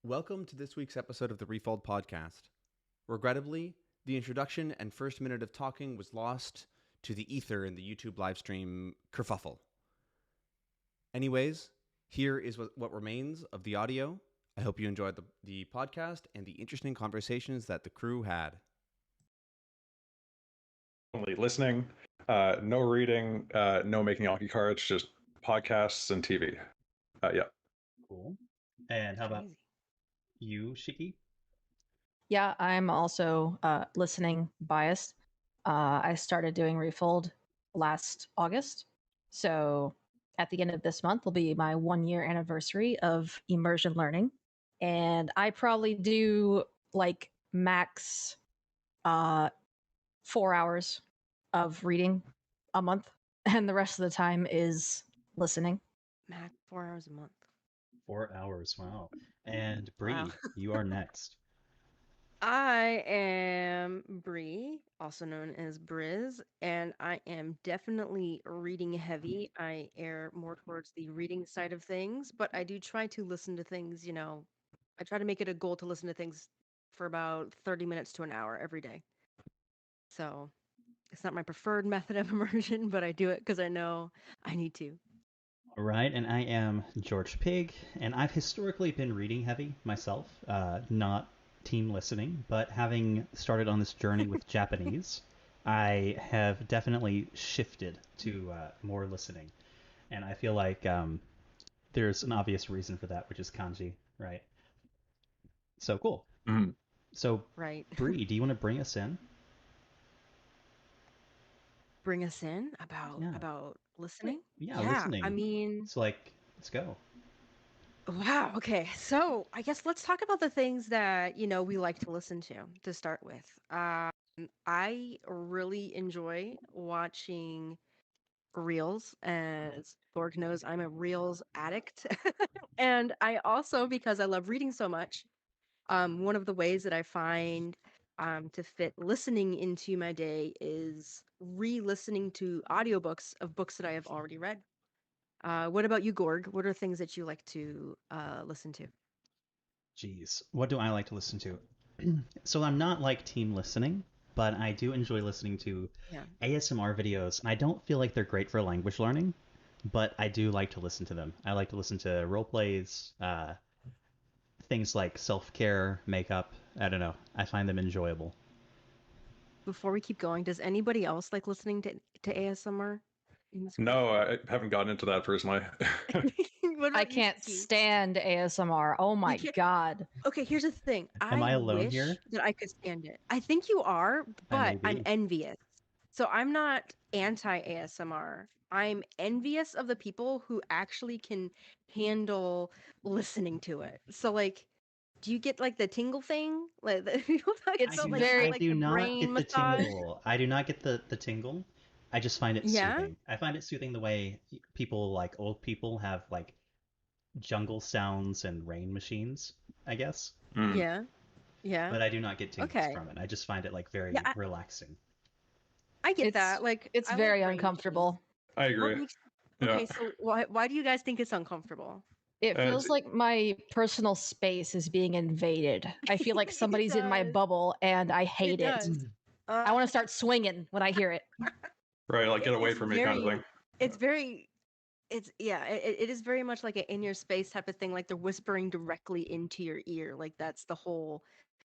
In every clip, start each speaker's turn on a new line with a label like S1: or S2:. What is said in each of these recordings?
S1: Welcome to this week's episode of the Refold podcast. Regrettably, the introduction and first minute of talking was lost to the ether in the YouTube livestream kerfuffle. Anyways, here is what remains of the audio. I hope you enjoyed the podcast and the interesting conversations that the crew had.
S2: Only listening, no reading, no making Anki cards, just podcasts and TV. Yeah.
S3: Cool. And how about you, Shiki?
S4: Yeah, I'm also listening biased. I started doing Refold last August. So at the end of this month will be my 1-year anniversary of immersion learning. And I probably do like max 4 hours of reading a month. And the rest of the time is listening.
S5: Max 4 hours a month.
S3: 4 hours, wow. And Bree,
S5: Wow.
S3: you are next.
S5: I am Bree, also known as Briz, and I am definitely reading heavy. I err more towards the reading side of things, but I do try to listen to things, I try to make it a goal to listen to things for about 30 minutes to an hour every day. So it's not my preferred method of immersion, but I do it because I know I need to.
S3: All right, and I am George Pig, and I've historically been reading heavy myself, not team listening, but having started on this journey with Japanese, I have definitely shifted to more listening. And I feel like there's an obvious reason for that, which is kanji, right? So cool.
S2: Mm-hmm.
S3: So,
S5: Right.
S3: Bree, do you want to bring us in?
S5: Bring us in about listening?
S3: Yeah, listening.
S5: I mean,
S3: It's like, let's go.
S5: wow. Okay. So I guess let's talk about the things that, we like to listen to start with. I really enjoy watching reels. As Borg knows, I'm a reels addict. And I also, because I love reading so much, one of the ways that I find to fit listening into my day is re-listening to audiobooks of books that I have already read. What about you, Gorg? What are things that you like to listen to?
S3: Jeez, what do I like to listen to? So I'm not like team listening, but I do enjoy listening to ASMR videos, and I don't feel like they're great for language learning, but I do like to listen to them. I like to listen to role plays, things like self-care, makeup. I don't know. I find them enjoyable.
S5: Before we keep going, does anybody else like listening to ASMR?
S2: No, I haven't gotten into that personally.
S4: I can't stand ASMR. Oh my god.
S5: Okay, here's the thing.
S3: Am I alone
S5: wish
S3: here?
S5: that I could stand it. I think you are, but I'm
S3: be.
S5: envious. So I'm not anti-ASMR. I'm envious of the people who actually can handle listening to it. So like, do you get like the tingle thing? Like
S4: It's
S3: I
S4: very
S3: do not get the tingle. I do not get the tingle. I just find it soothing. I find it soothing the way people, like old people, have like jungle sounds and rain machines, I guess.
S5: Yeah.
S3: But I do not get tingles from it. I just find it like very relaxing.
S5: I get that. Like,
S4: it's very uncomfortable.
S2: I agree.
S5: Okay, so why do you guys think it's uncomfortable?
S4: It feels like my personal space is being invaded. I feel like somebody's in my bubble, and I hate it. I want to start swinging when I hear it.
S2: Right, like get away from me kind of thing.
S5: It is very much like an in your space type of thing. Like they're whispering directly into your ear. Like that's the whole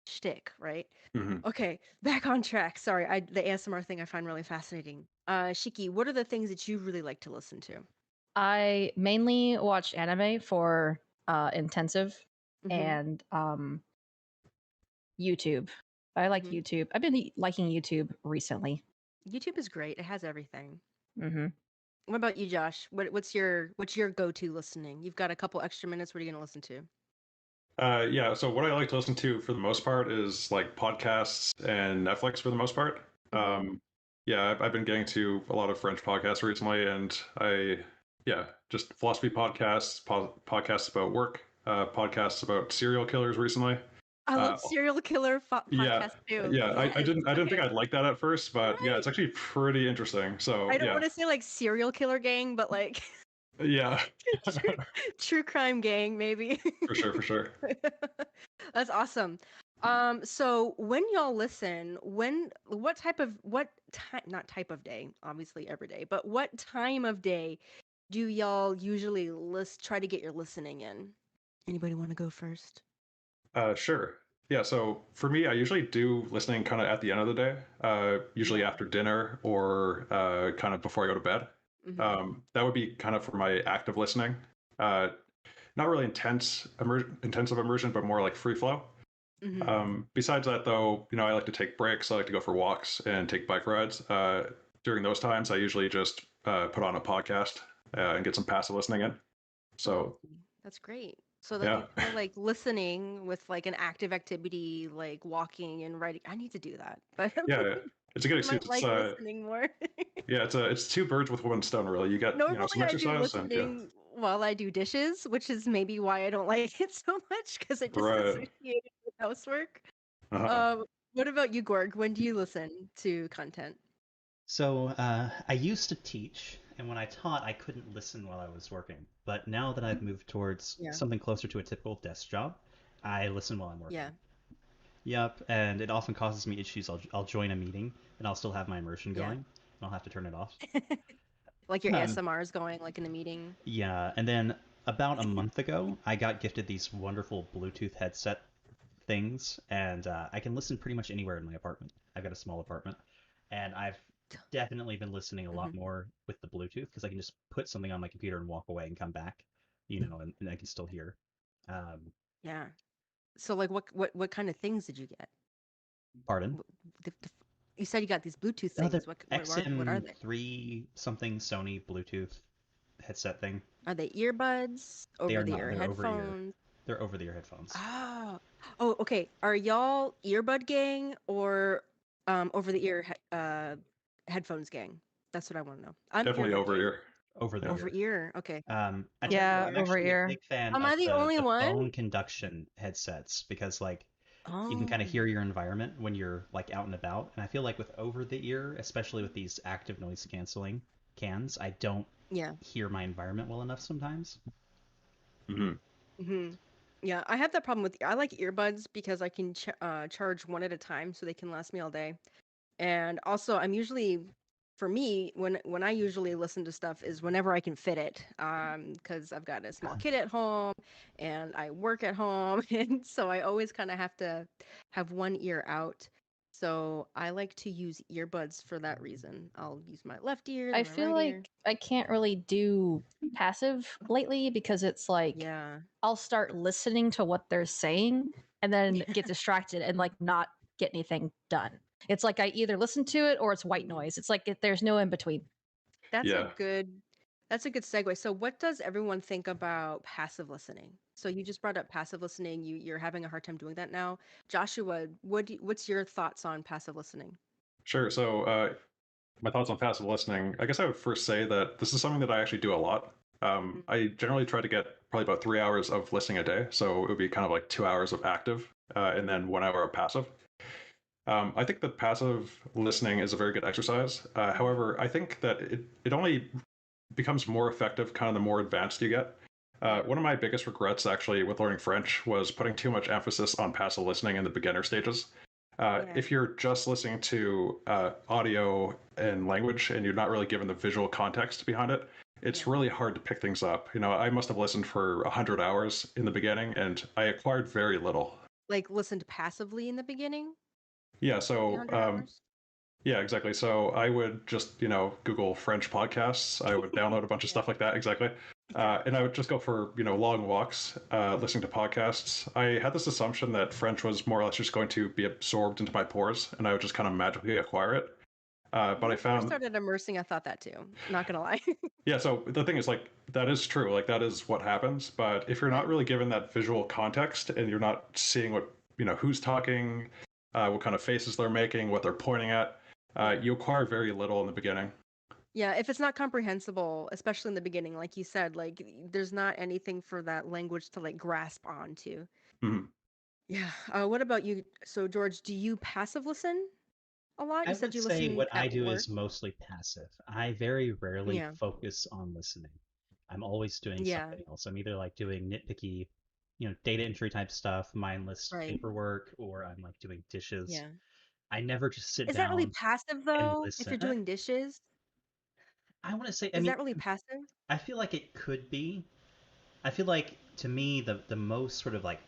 S5: shtick, right?
S2: Mm-hmm.
S5: Okay, back on track. Sorry, the ASMR thing I find really fascinating. Shiki, what are the things that you really like to listen to?
S4: I mainly watch anime for intensive and YouTube. I like YouTube. I've been liking YouTube recently.
S5: YouTube is great. It has everything.
S4: Mm-hmm.
S5: What about you, Josh? What's your go-to listening? You've got a couple extra minutes. What are you going to listen to?
S2: So what I like to listen to for the most part is like podcasts and Netflix for the most part. I've been getting to a lot of French podcasts recently, and just philosophy podcasts, podcasts about work, podcasts about serial killers recently.
S5: I love serial killer podcasts too.
S2: I didn't think I'd like that at first, but it's actually pretty interesting. So
S5: I don't want to say like serial killer gang, but like
S2: Yeah.
S5: True crime gang, maybe.
S2: For sure.
S5: That's awesome. So when y'all listen, what time, not type of day, obviously every day, but what time of day do y'all usually try to get your listening in? Anybody want to go first?
S2: Sure. Yeah, so for me, I usually do listening kind of at the end of the day, usually
S5: Yeah.
S2: after dinner or kind of before I go to bed. That would be kind of for my active listening. Uh, Not really intensive immersion, but more like free flow. Besides that, though, I like to take breaks. I like to go for walks and take bike rides. During those times, I usually just put on a podcast and get some passive listening in. So,
S5: That's great. So that
S2: yeah.
S5: you pair like listening with like an active activity, like walking and writing. I need to do that, but
S2: Yeah, it's a good
S5: I might
S2: excuse.
S5: like listening more.
S2: Yeah, it's two birds with one stone, really. You get some
S5: Normally, I do
S2: exercise and yeah,
S5: listening while I do dishes, which is maybe why I don't like it so much because I just
S2: right.
S5: associate it with housework.
S2: Uh-huh.
S5: What about you, Gorg? When do you listen to content?
S3: So I used to teach, and when I taught, I couldn't listen while I was working. But now that I've moved towards
S5: Yeah.
S3: something closer to a typical desk job, I listen while I'm working.
S5: Yeah.
S3: Yep, and it often causes me issues. I'll join a meeting, and I'll still have my immersion
S5: Yeah.
S3: going, and I'll have to turn it off.
S5: Like your
S3: Um,
S5: ASMR is going like in a meeting.
S3: yeah, and then about a month ago, I got gifted these wonderful Bluetooth headset things, and I can listen pretty much anywhere in my apartment. I've got a small apartment, and I've definitely been listening a lot more with the Bluetooth because I can just put something on my computer and walk away and come back, and I can still hear. Um,
S5: Yeah. So like what kind of things did you get?
S3: Pardon?
S5: You said you got these Bluetooth
S3: Oh, the
S5: things. What are they?
S3: XM3 something Sony Bluetooth headset thing.
S5: Are they earbuds,
S3: They
S5: over
S3: are
S5: the
S3: not.
S5: ear
S3: They're over ear.
S5: headphones?
S3: They're over the ear headphones.
S5: Oh, okay. Are y'all earbud gang or over the ear headphones gang? That's what I want to know. I'm
S2: Definitely
S5: earbud
S2: over
S5: gang.
S2: here.
S3: Over the
S2: Yeah.
S5: Over
S3: ear.
S5: ear. Okay.
S3: I tell
S5: Over
S3: you what,
S4: Yeah,
S3: I'm
S5: ear.
S4: over
S3: actually a
S4: ear.
S3: big fan
S5: Am
S3: of
S5: I the
S3: the
S5: only one?
S3: bone conduction headsets because like you can kind of
S5: Oh,
S3: hear your environment when you're like out and about. And I feel like with over the ear, especially with these active noise canceling cans, I don't
S5: yeah.
S3: hear my environment well enough sometimes.
S5: hmm Yeah, I have that problem with I like earbuds because I can charge one at a time so they can last me all day. And also, I'm usually, for me, when I usually listen to stuff is whenever I can fit it, because I've got a small kid at home and I work at home, and so I always kind of have to have one ear out. So I like to use earbuds for that reason. I'll use my left ear,
S4: I
S5: then my
S4: feel
S5: right ear.
S4: like I can't really do passive lately because it's like
S5: Yeah.
S4: I'll start listening to what they're saying and then get distracted and like not get anything done. It's like I either listen to it or it's white noise. It's like there's no in between.
S5: That's a
S2: Yeah.
S5: good that's a good segue. So what does everyone think about passive listening? So you just brought up passive listening. You're having a hard time doing that now. Joshua, what's your thoughts on passive listening?
S2: Sure. So, my thoughts on passive listening. I guess I would first say that this is something that I actually do a lot. I generally try to get probably about 3 hours of listening a day. So it would be kind of like 2 hours of active, and then 1 hour of passive. I think that passive listening is a very good exercise. However, I think that it only becomes more effective kind of the more advanced you get. One of my biggest regrets actually with learning French was putting too much emphasis on passive listening in the beginner stages. If you're just listening to audio and language and you're not really given the visual context behind it, it's really hard to pick things up. I must have listened for 100 hours in the beginning and I acquired very little.
S5: Like listened passively in the beginning,
S2: Yeah,
S5: the
S2: so
S5: 100 hours?
S2: yeah, exactly. So I would just, Google French podcasts. I would download a bunch of
S5: Yeah.
S2: stuff like that, exactly. And I would just go for, long walks, listening to podcasts. I had this assumption that French was more or less just going to be absorbed into my pores, and I would just kind of magically acquire it. But
S5: When
S2: I
S5: I first
S2: found,
S5: started immersing, I thought that too. Not gonna lie.
S2: yeah, so the thing is, like, that is true. Like, that is what happens. But if you're not really given that visual context and you're not seeing what, who's talking, what kind of faces they're making, what they're pointing at, you acquire very little in the beginning.
S5: Yeah, if it's not comprehensible, especially in the beginning, like you said, like there's not anything for that language to like grasp onto.
S2: Mhm.
S5: Yeah. What about you? So, George, do you passive listen a lot?
S3: I
S5: You said
S3: would
S5: you
S3: say
S5: listen
S3: what I
S5: at
S3: do
S5: work.
S3: is mostly passive. I very rarely
S5: Yeah.
S3: focus on listening. I'm always doing
S5: Yeah,
S3: something else. I'm either like doing nitpicky, data entry type stuff, mindless
S5: right.
S3: paperwork, or I'm like doing dishes.
S5: Yeah.
S3: I never just sit
S5: Is that really
S3: down
S5: passive
S3: and
S5: though? If
S3: listen.
S5: you're doing dishes,
S3: I want to say, I
S5: is
S3: mean,
S5: that really passive?
S3: I feel like it could be. I feel like to me the most sort of like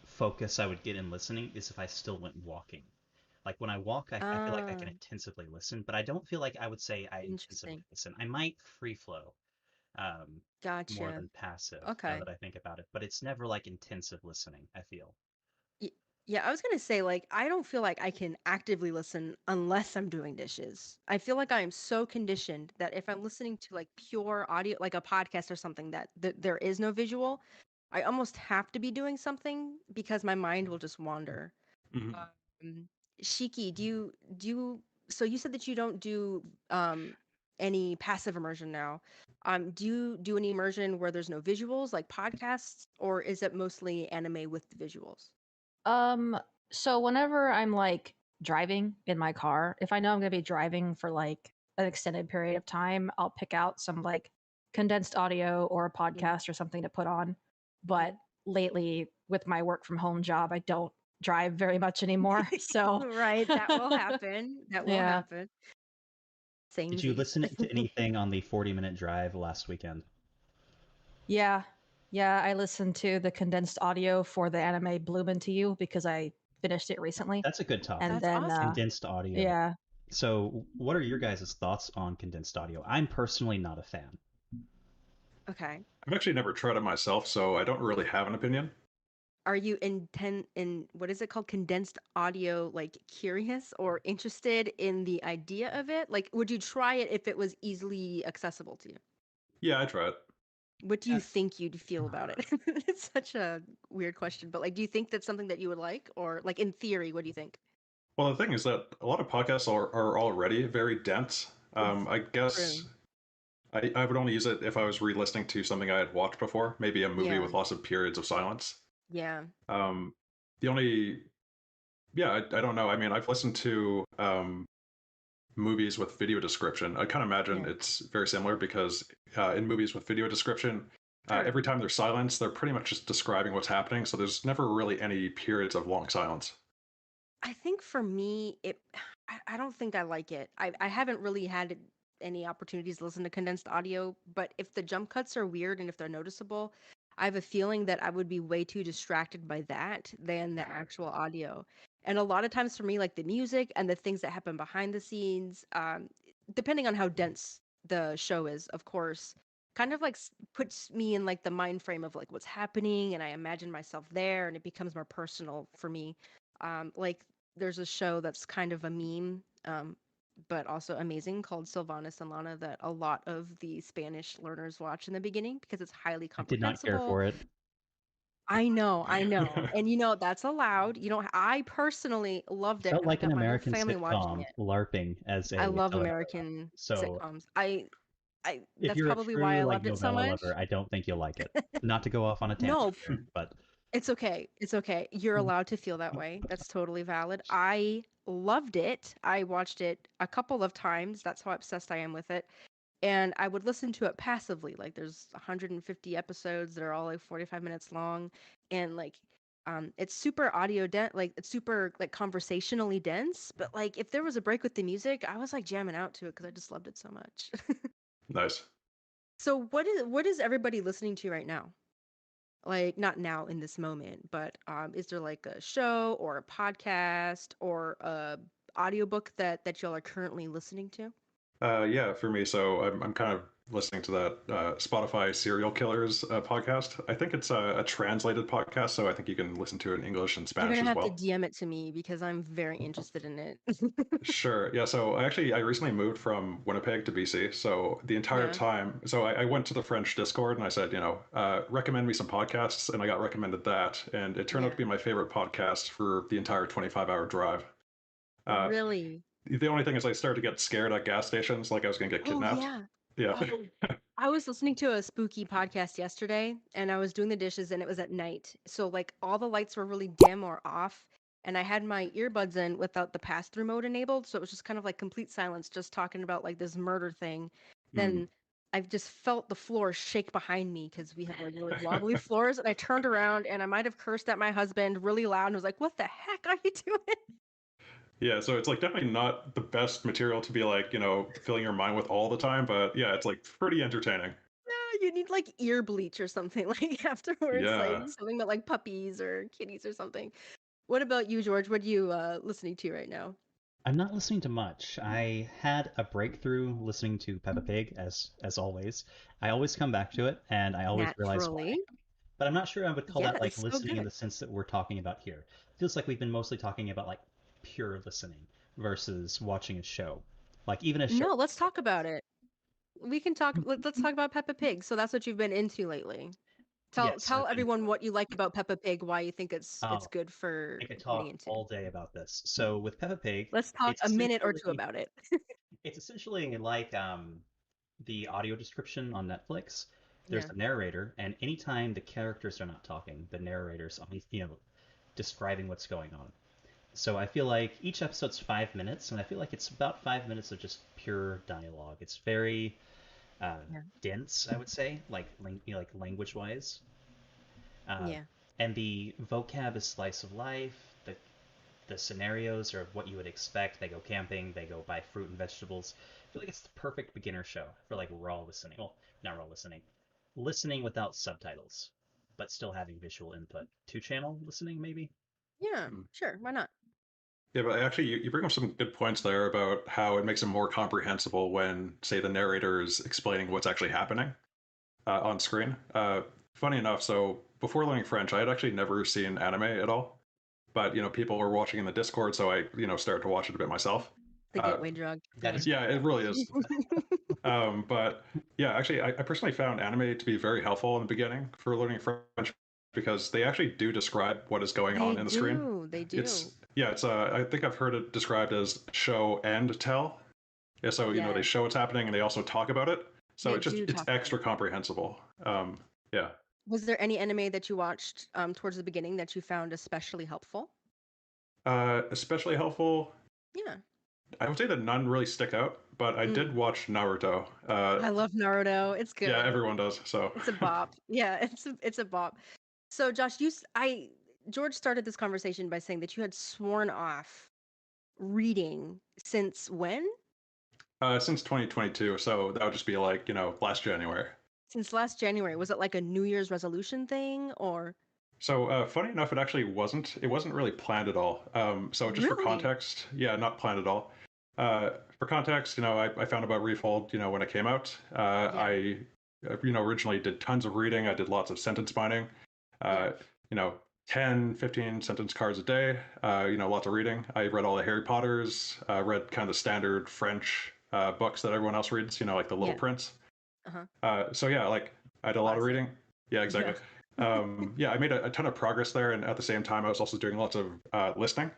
S3: focus I would get in listening is if I still went walking. Like when I walk, I feel like I
S5: Ah,
S3: can intensively listen, but I don't feel like I would say I intensively
S5: interesting.
S3: listen. I might free flow um, more
S5: Gotcha.
S3: than passive now
S5: Okay.
S3: that I think about it, but it's never like intensive listening, I feel.
S5: Y- Yeah, I was gonna say, like, I don't feel like I can actively listen unless I'm doing dishes. I feel like I am so conditioned that if I'm listening to like pure audio, like a podcast or something that there is no visual, I almost have to be doing something because my mind will just wander.
S2: Mhm.
S5: Um, Shiki, so you said that you don't do any passive immersion now. Do you do any immersion where there's no visuals, like podcasts, or is it mostly anime with the visuals?
S4: Um, so whenever I'm like driving in my car, if I know I'm gonna be driving for like an extended period of time, I'll pick out some like condensed audio or a podcast or something to put on. But lately, with my work from home job, I don't drive very much anymore. So
S5: Right, that will happen. That will
S4: yeah.
S5: happen.
S3: Did you
S5: Samesies.
S3: listen to anything on the 40-minute drive last weekend?
S4: Yeah. Yeah, I listened to the condensed audio for the anime Bloom Into You because I finished it recently.
S3: That's a good
S4: And
S3: topic.
S5: That's
S4: then
S5: awesome.
S3: Condensed audio.
S4: yeah.
S3: So, what are your guys' thoughts on condensed audio? I'm personally not a fan.
S5: Okay.
S2: I've actually never tried it myself, so I don't really have an opinion.
S5: Are you in what is it called? Condensed audio, like curious or interested in the idea of it? Like, would you try it if it was easily accessible to you?
S2: Yeah, I try it.
S5: What do
S3: Uh,
S5: you think you'd feel about it? It's such a weird question, but like, do you think that's something that you would like, or like in theory, what do you think?
S2: Well, the thing is that a lot of podcasts are already very dense. I guess
S5: True.
S2: I would only use it if I was re-listening to something I had watched before, maybe a movie
S5: Yeah.
S2: with lots of periods of silence.
S5: Yeah.
S2: Um, the only, yeah, I don't know. I mean, I've listened to movies with video description. I kind of imagine
S5: Yeah.
S2: it's very similar because in movies with video description,
S5: Sure.
S2: every time there's silence, they're pretty much just describing what's happening. So there's never really any periods of long silence.
S5: I think for me, I don't think I like it. I haven't really had any opportunities to listen to condensed audio, but if the jump cuts are weird and if they're noticeable, I have a feeling that I would be way too distracted by that than the actual audio. And a lot of times for me, like the music and the things that happen behind the scenes, depending on how dense the show is, of course, kind of like puts me in like the mind frame of like what's happening, and I imagine myself there, and it becomes more personal for me. Like there's a show that's kind of a meme, but also amazing called Sylvanas and Lana that a lot of the Spanish learners watch in the beginning because it's highly
S3: I did not care
S5: comprehensible.
S3: for it.
S5: I know. And that's allowed. I personally loved
S3: It
S5: it
S3: felt
S5: and I
S3: like an
S5: got my whole
S3: American
S5: family watching
S3: sitcom
S5: it.
S3: LARPing as
S5: I
S3: a
S5: love
S3: novella.
S5: American
S3: So,
S5: sitcoms. I
S3: if
S5: that's
S3: you're a
S5: probably why
S3: true
S5: I
S3: like
S5: loved it so
S3: novella
S5: much.
S3: lover, I don't think you'll like it. Not to go off on a tangent
S5: No,
S3: here, but
S5: it's okay. It's okay. You're allowed to feel that way. That's totally valid. I loved it. I watched it a couple of times. That's how obsessed I am with it. And I would listen to it passively. Like there's 150 episodes that are all like 45 minutes long, and like it's super audio dense, like it's super like conversationally dense, but like if there was a break with the music, I was like jamming out to it because I just loved it so much.
S2: Nice.
S5: So what is everybody listening to right now? Like not now in this moment, but is there like a show or a podcast or a audiobook that y'all are currently listening to?
S2: Yeah, for me, so I'm kind of listening to that Spotify Serial Killers podcast. I think it's a translated podcast, so I think you can listen to it in English and
S5: You're
S2: Spanish
S5: gonna
S2: as
S5: have to
S2: well.
S5: DM it to me because I'm very interested in it.
S2: Sure. Yeah. So I recently moved from Winnipeg to BC. So the entire
S5: Yeah.
S2: time, so I went to the French Discord and I said, recommend me some podcasts, and I got recommended that, and it turned out
S5: Yeah.
S2: to be my favorite podcast for the entire 25-hour drive. Uh,
S5: Really?
S2: the only thing is, I started to get scared at gas stations, like I was going to get
S5: Oh
S2: kidnapped.
S5: yeah.
S2: Yeah.
S5: Oh, I was listening to a spooky podcast yesterday and I was doing the dishes and it was at night. So like all the lights were really dim or off and I had my earbuds in without the pass-through mode enabled, so it was just kind of like complete silence just talking about like this murder thing.
S2: Mm.
S5: Then I've just felt the floor shake behind me because we have like really wobbly floors. And I turned around and I might have cursed at my husband really loud and was like, "What the heck are you doing?"
S2: Yeah, so it's like definitely not the best material to be like, filling your mind with all the time, but yeah, it's like pretty entertaining.
S5: No, you need like ear bleach or something like afterwards, like
S2: Yeah.
S5: something about like puppies or kitties or something. What about you, George? What are you listening to right now?
S3: I'm not listening to much. I had a breakthrough listening to Peppa Pig, as always. I always come back to it, and I always realize why.
S5: Naturally.
S3: But I'm not sure I would call
S5: Yeah,
S3: that like
S5: it's so
S3: listening in
S5: good.
S3: the sense that we're talking about here. It feels like we've been mostly talking about like pure listening versus watching a show. Like even a show.
S5: No, let's talk about it. We can talk. Let's talk about Peppa Pig. So that's what you've been into lately.
S3: Yes,
S5: Tell
S3: I've been.
S5: everyone what you like about Peppa Pig, why you think it's
S3: Oh,
S5: good for
S3: I could
S5: getting
S3: talk
S5: into.
S3: all day about this. So with Peppa Pig,
S5: Let's talk
S3: it's
S5: a minute or two
S3: essentially
S5: about it.
S3: it's essentially like the audio description on Netflix. There's
S5: Yeah.
S3: the narrator, and anytime the characters are not talking, the narrator's only describing what's going on. So I feel like each episode's 5 minutes, and I feel like it's about 5 minutes of just pure dialogue. It's very
S5: Yeah.
S3: dense, I would say, like like language wise. Uh,
S5: Yeah.
S3: and the vocab is slice of life. The scenarios are what you would expect. They go camping, they go buy fruit and vegetables. I feel like it's the perfect beginner show for like raw listening. Well, not raw listening, listening without subtitles, but still having visual input. Two channel listening, maybe.
S5: Yeah.
S2: Mm.
S5: Sure. Why not?
S2: Yeah, but actually, you bring up some good points there about how it makes it more comprehensible when, say, the narrator is explaining what's actually happening on screen. Funny enough, so before learning French, I had actually never seen anime at all. But, people were watching in the Discord, so I, started to watch it a bit myself.
S5: The
S2: Uh,
S5: gateway drug.
S3: That is
S2: yeah, it really is. But yeah, actually, I personally found anime to be very helpful in the beginning for learning French because they actually do describe what is going
S5: They
S2: on in the screen.
S5: do. They do.
S2: It's I think I've heard it described as show and tell. Yeah, so they
S5: Yes.
S2: show what's happening and they also talk about it. So
S5: They do
S2: it's
S5: talk about
S2: extra
S5: it.
S2: comprehensible. Yeah.
S5: Was there any anime that you watched towards the beginning that you found especially helpful?
S2: Especially helpful.
S5: Yeah.
S2: I would say that none really stick out, but I did watch Naruto.
S5: I love Naruto. It's
S2: Yeah,
S5: good.
S2: everyone does. So
S5: It's a bop. Yeah, it's a bop. So Josh, George started this conversation by saying that you had sworn off reading since when?
S2: since 2022, so that would just be like last January.
S5: Since last January. Was it like a New Year's resolution thing or
S2: So funny enough, it actually wasn't. It wasn't really planned at all. So just for
S5: really?
S2: context, yeah, not planned at all. For context, I found about Refold, when it came out.
S5: Yeah.
S2: Originally did tons of reading. I did lots of sentence mining.
S5: Yeah.
S2: You know, 10, 15 sentence cards a day. Lots of reading. I read all the Harry Potters. Read kind of the standard French books that everyone else reads. Like The Little
S5: Yeah.
S2: Prince.
S5: Uh-huh.
S2: So yeah, like I did a lot of
S5: Classic.
S2: reading. Yeah, exactly.
S5: Yeah.
S2: Yeah, I made a ton of progress there, and at the same time, I was also doing lots of listening.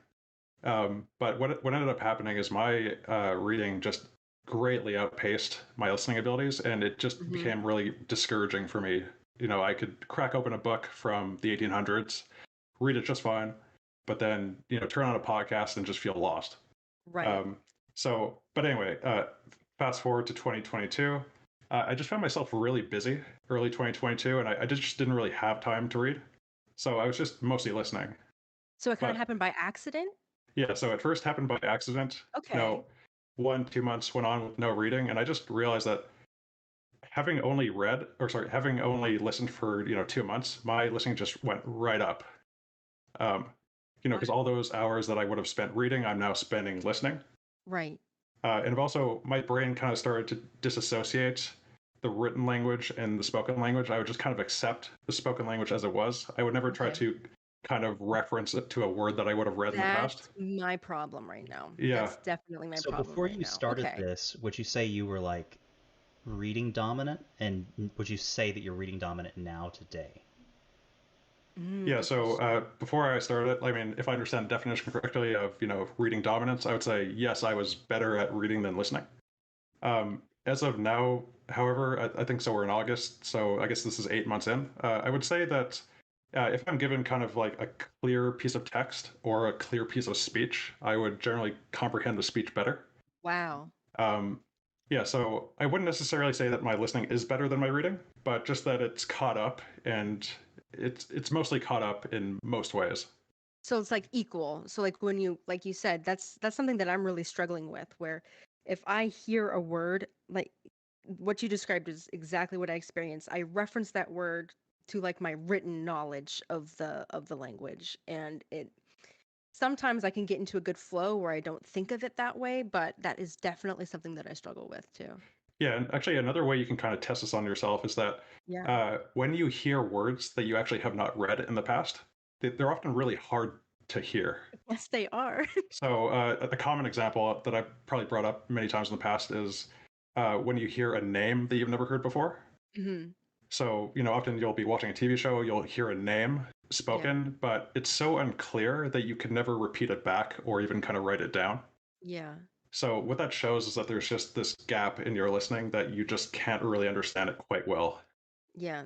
S2: But what ended up happening is my reading just greatly outpaced my listening abilities, and it just
S5: Mhm.
S2: became really discouraging for me. I could crack open a book from the 1800s, read it just fine, but then turn on a podcast and just feel lost.
S5: Right.
S2: But anyway, fast forward to 2022. I just found myself really busy early 2022, and I just didn't really have time to read. So I was just mostly listening.
S5: So it kind of
S2: But
S5: happened by accident?
S2: yeah, so it first happened by accident.
S5: Okay.
S2: 1, 2 months went on with no reading, and I just realized that having only listened for 2 months, my listening just went right up. Because all those hours that I would have spent reading, I'm now spending listening.
S5: Right.
S2: And also, my brain kind of started to disassociate the written language and the spoken language. I would just kind of accept the spoken language as it was. I would never try
S5: Okay.
S2: to kind of reference it to a word that I would have read in the past.
S5: That's my problem right now.
S2: Yeah.
S5: That's definitely my
S3: So
S5: problem
S3: before
S5: right
S3: you
S5: now.
S3: started
S5: Okay.
S3: this, would you say you were like reading dominant, and would you say that you're reading dominant now today?
S2: Yeah, so
S5: Interesting.
S2: before I started, I mean, if I understand the definition correctly of reading dominance, I would say yes, I was better at reading than listening. As of now, however, I think so. We're in August, so I guess this is 8 months in. I would say that if I'm given kind of like a clear piece of text or a clear piece of speech, I would generally comprehend the speech better.
S5: Wow.
S2: Um, Yeah, so I wouldn't necessarily say that my listening is better than my reading, but just that it's caught up, and it's mostly caught up in most ways.
S5: So it's like equal. So like when you like you said, that's something that I'm really struggling with, where if I hear a word, like what you described is exactly what I experienced. I reference that word to like my written knowledge of the language, and it sometimes I can get into a good flow where I don't think of it that way, but that is definitely something that I struggle with too.
S2: Yeah, and actually another way you can kind of test this on yourself is that
S5: Yeah.
S2: when you hear words that you actually have not read in the past, they're often really hard to hear.
S5: Yes, they are.
S2: So a common example that I've probably brought up many times in the past is when you hear a name that you've never heard before.
S5: Hmm.
S2: So, often you'll be watching a TV show, you'll hear a name spoken, but it's so unclear that you can never repeat it back or even kind of write it down.
S5: Yeah.
S2: So, what that shows is that there's just this gap in your listening that you just can't really understand it quite well.
S5: Yeah.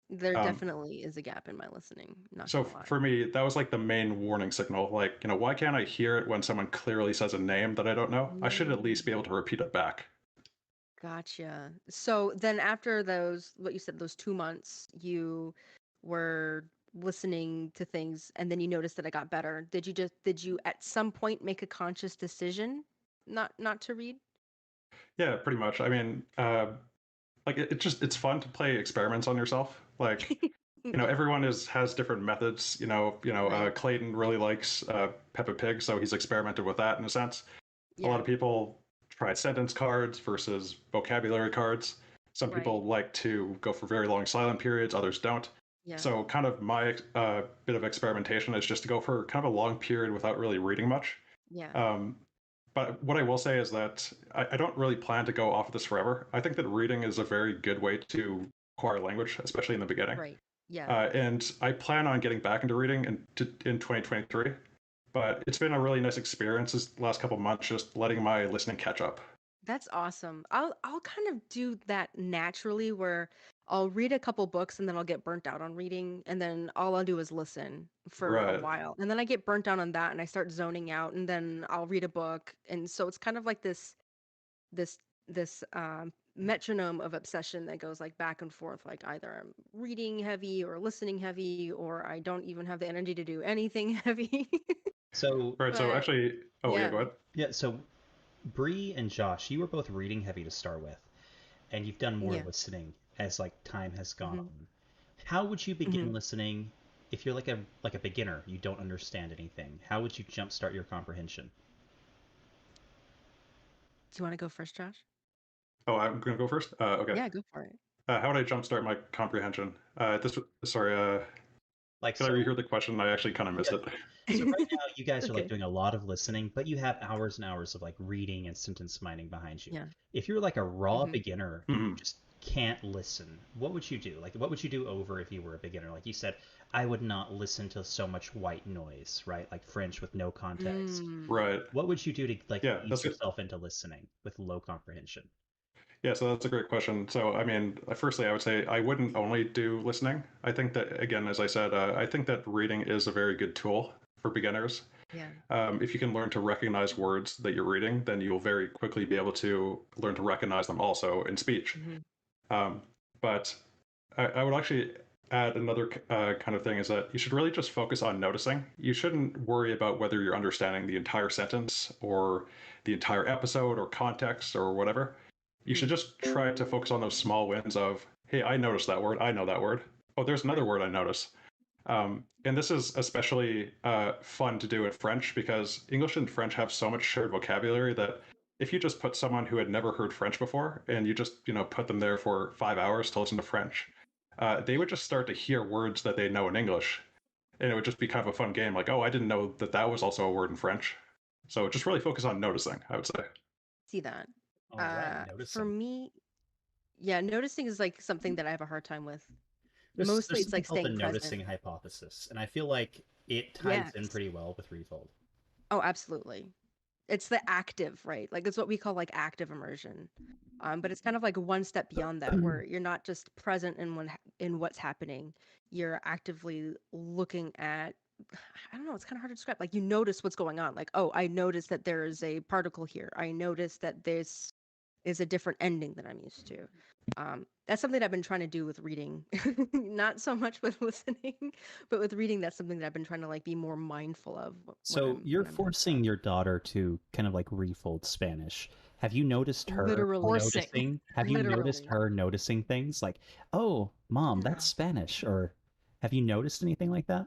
S5: There
S2: Um,
S5: definitely is a gap in my listening, not
S2: so,
S5: gonna lie.
S2: for me, that was like the main warning signal. Like, why can't I hear it when someone clearly says a name that I don't know? I should at least be able to repeat it back.
S5: Gotcha. So then after those, what you said, those 2 months, you were listening to things and then you noticed that it got better. Did you at some point make a conscious decision not to read?
S2: Yeah, pretty much. I mean, like it's fun to play experiments on yourself. Like, everyone has different methods.
S5: Right.
S2: Clayton really likes Peppa Pig, so he's experimented with that in a sense. A lot
S5: Yeah.
S2: of people try sentence cards versus vocabulary cards. Some
S5: Right.
S2: people like to go for very long silent periods, others don't.
S5: Yeah.
S2: So, kind of my bit of experimentation is just to go for kind of a long period without really reading much.
S5: Yeah.
S2: Um, but what I will say is that I don't really plan to go off of this forever. I think that reading is a very good way to acquire language, especially in the beginning.
S5: Right. Yeah.
S2: And I plan on getting back into reading in 2023. But it's been a really nice experience this last couple of months, just letting my listening catch up.
S5: That's awesome. I'll kind of do that naturally where I'll read a couple books and then I'll get burnt out on reading and then all I'll do is listen for a
S2: Right.
S5: while. And then I get burnt out on that and I start zoning out and then I'll read a book. And so it's kind of like this this metronome of obsession that goes like back and forth, like either I'm reading heavy or listening heavy or I don't even have the energy to do anything heavy.
S3: So
S2: Right. So
S5: But
S2: actually, oh yeah,
S5: yeah.
S2: go ahead.
S3: yeah, so Bree and Josh, you were both reading heavy to start with, and you've done more
S5: Yeah.
S3: listening as like time has gone
S5: Hmm.
S3: on. How would you
S5: Hmm.
S3: begin listening if you're like a beginner, you don't understand anything? How would you jumpstart your comprehension?
S5: Do you want to go first, Josh?
S2: Oh, I'm gonna go first. Okay.
S5: Yeah, go for it.
S2: How would I jumpstart my comprehension? Sorry.
S3: Like
S2: Can I
S3: so
S2: rehear the question? I actually kind of missed
S3: yeah,
S2: it.
S3: so right now you guys are like
S5: Okay.
S3: doing a lot of listening, but you have hours and hours of like reading and sentence mining behind you.
S5: Yeah.
S3: If you're like a raw
S5: Hmm.
S3: beginner and you
S2: Mhm.
S3: just can't listen, what would you do? Like what would you do over if you were a beginner? Like you said, I would not listen to so much white noise, right? Like French with no context.
S5: Mm.
S2: Right.
S3: What would you do to like
S2: Yeah,
S3: ease
S2: that's good.
S3: yourself into listening with low comprehension?
S2: Yeah, so that's a great question. So, I mean, firstly, I would say I wouldn't only do listening. I think that, again, as I said, I think that reading is a very good tool for beginners.
S5: Yeah.
S2: If you can learn to recognize words that you're reading, then you'll very quickly be able to learn to recognize them also in speech.
S5: Hmm.
S2: Um, but I would actually add another kind of thing is that you should really just focus on noticing. You shouldn't worry about whether you're understanding the entire sentence or the entire episode or context or whatever. You
S5: Hmm.
S2: should just try to focus on those small wins of, hey, I noticed that word. I know that word. Oh, there's another
S5: Right.
S2: word I notice. And this is especially fun to do in French because English and French have so much shared vocabulary that if you just put someone who had never heard French before and you just put them there for 5 hours to listen to French, they would just start to hear words that they know in English, and it would just be kind of a fun game. Like, oh, I didn't know that that was also a word in French. So just really focus on noticing, I would say.
S5: See that.
S3: All right,
S5: For
S3: noticing.
S5: me, yeah, noticing is like something that I have a hard time with.
S3: There's
S5: Mostly it's
S3: something
S5: like
S3: called the
S5: staying present.
S3: noticing hypothesis, and I feel like it ties in
S5: Yes.
S3: pretty well with Refold.
S5: Oh, absolutely. It's the active, right? Like it's what we call like active immersion. But it's kind of like one step beyond that, where you're not just present in in what's happening. You're actively looking at. I don't know. It's kind of hard to describe. Like you notice what's going on. Like, oh, I noticed that there is a particle here. I noticed that this is a different ending than I'm used to. That's something I've been trying to do with reading, not so much with listening, but with reading. That's something that I've been trying to like be more mindful of
S3: So you're
S5: when I'm doing
S3: forcing
S5: stuff.
S3: your daughter to kind of like refold Spanish. Have you noticed her
S5: Literally,
S4: Forcing.
S3: noticing? Have you noticed
S5: literally.
S3: her noticing things like, "Oh, mom,
S5: Yeah.
S3: that's Spanish," or have you noticed anything like that?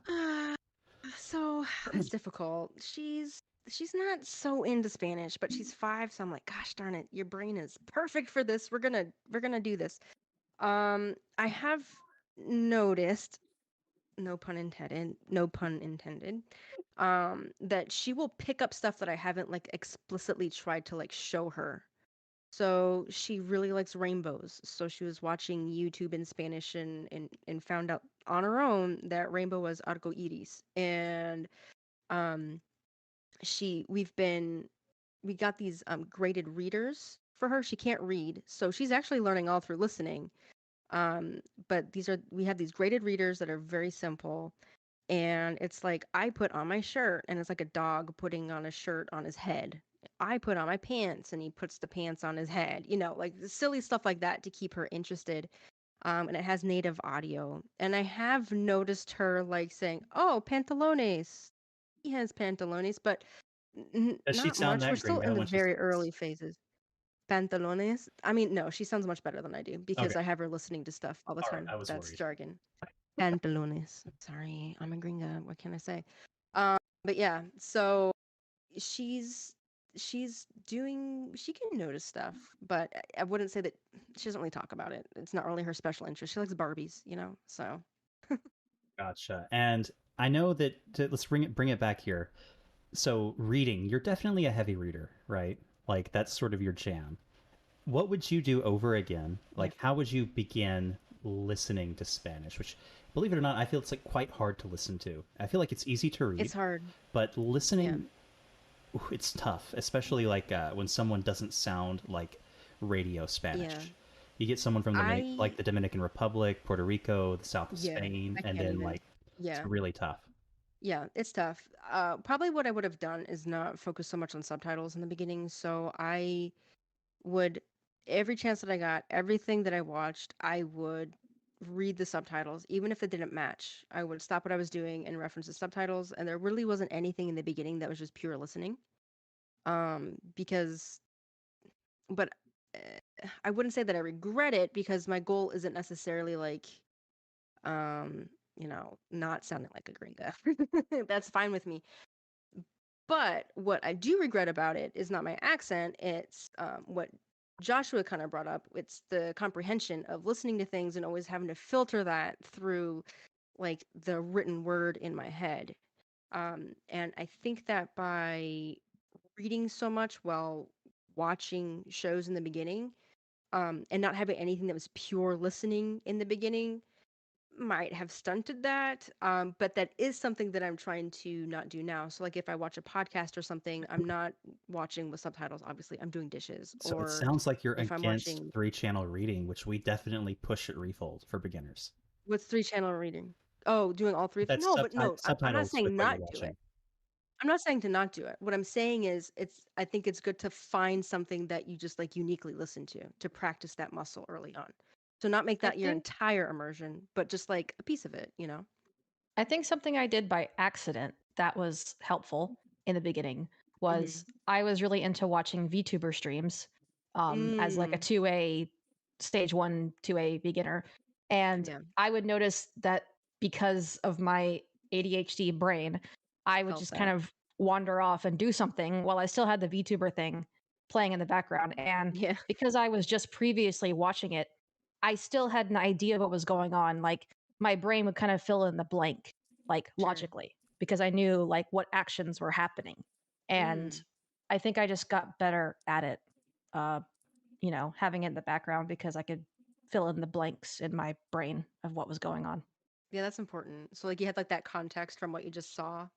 S5: So that's difficult. She's not so into Spanish, but she's 5, so I'm like, gosh darn it, your brain is perfect for this. We're gonna do this. I have noticed, no pun intended, that she will pick up stuff that I haven't like explicitly tried to like show her. So she really likes rainbows. So she was watching YouTube in Spanish and found out on her own that rainbow was arco iris. And um she we got these graded readers for her. She can't read, so she's actually learning all through listening. But we have these graded readers that are very simple, and it's like I put on my shirt and it's like a dog putting on a shirt on his head. I put on my pants and he puts the pants on his head, like the silly stuff like that to keep her interested. And it has native audio, and I have noticed her like saying, oh, pantalones. He has pantalones, but
S3: Does she
S5: not
S3: sound
S5: much. We're
S3: that
S5: still in
S3: gringo
S5: the
S3: when she
S5: very
S3: speaks?
S5: early phases. Pantalones. I mean, no, she sounds much better than I do because
S3: Okay,
S5: I have her listening to stuff all the
S3: all right,
S5: time
S3: I was
S5: that's
S3: worried.
S5: jargon. Pantalones. Sorry, I'm a gringa. What can I say? But yeah, so she's she can notice stuff, but I wouldn't say that she doesn't really talk about it. It's not really her special interest. She likes Barbies. So
S3: Gotcha. And I know that let's bring it back here. So reading, you're definitely a heavy reader, right? Like that's sort of your jam. What would you do over again?
S5: yeah,
S3: Like, how would you begin listening to Spanish? Which, believe it or not, I feel it's like quite hard to listen to. I feel like it's easy to read,
S5: it's hard.
S3: but
S5: Yeah,
S3: listening, ooh, it's tough, especially like when someone doesn't sound like radio
S5: yeah.
S3: Spanish. You get someone from
S5: I
S3: like the Dominican Republic, Puerto Rico, the south of
S5: yeah,
S3: Spain,
S5: I
S3: and
S5: can't
S3: then
S5: even.
S3: like it's
S5: Yeah.
S3: really tough.
S5: Yeah, it's tough. Probably what I would have done is not focus so much on subtitles in the beginning. So I would, every chance that I got, everything that I watched, I would read the subtitles, even if it didn't match. I would stop what I was doing and reference the subtitles. And there really wasn't anything in the beginning that was just pure listening. Because, but I wouldn't say that I regret it because my goal isn't necessarily like, not sounding like a gringa. That's fine with me. But what I do regret about it is not my accent. It's what Joshua kind of brought up. It's the comprehension of listening to things and always having to filter that through like the written word in my head. And I think that by reading so much while watching shows in the beginning, and not having anything that was pure listening in the beginning, might have stunted that. But that is something that I'm trying to not do now. So like if I watch a podcast or something, I'm not watching with subtitles, obviously. I'm doing dishes.
S3: So it
S5: Or
S3: sounds like you're
S5: if I'm
S3: against
S5: watching,
S3: 3-channel reading, which we definitely push at Refold for beginners.
S5: what's 3-channel reading? Oh, doing all three.
S3: That's
S5: No, but no, I'm not
S3: subtitles with
S5: saying
S3: what you're
S5: not do
S3: watching.
S5: it. I'm not saying to not do it. What I'm saying is I think it's good to find something that you just like uniquely listen to practice that muscle early on. So not make
S4: I
S5: that your
S4: think
S5: entire immersion, but just like a piece of it.
S4: I think something I did by accident that was helpful in the beginning
S5: Mm-hmm.
S4: was I was really into watching VTuber streams as like a
S5: Mm,
S4: 2A stage 1 2A beginner, and
S5: yeah,
S4: I would notice that because of my ADHD brain, I would
S5: felt
S4: just kind
S5: that.
S4: of wander off and do something while I still had the VTuber thing playing in the background. And
S5: Yeah,
S4: because I was just previously watching it, I still had an idea of what was going on. Like my brain would kind of fill in the blank, like
S5: sure.
S4: logically, because I knew like what actions were happening. And
S5: Mm.
S4: I think I just got better at it, uh, having it in the background because I could fill in the blanks in my brain of what was going on.
S5: Yeah, that's important. So like you had like that context from what you just saw,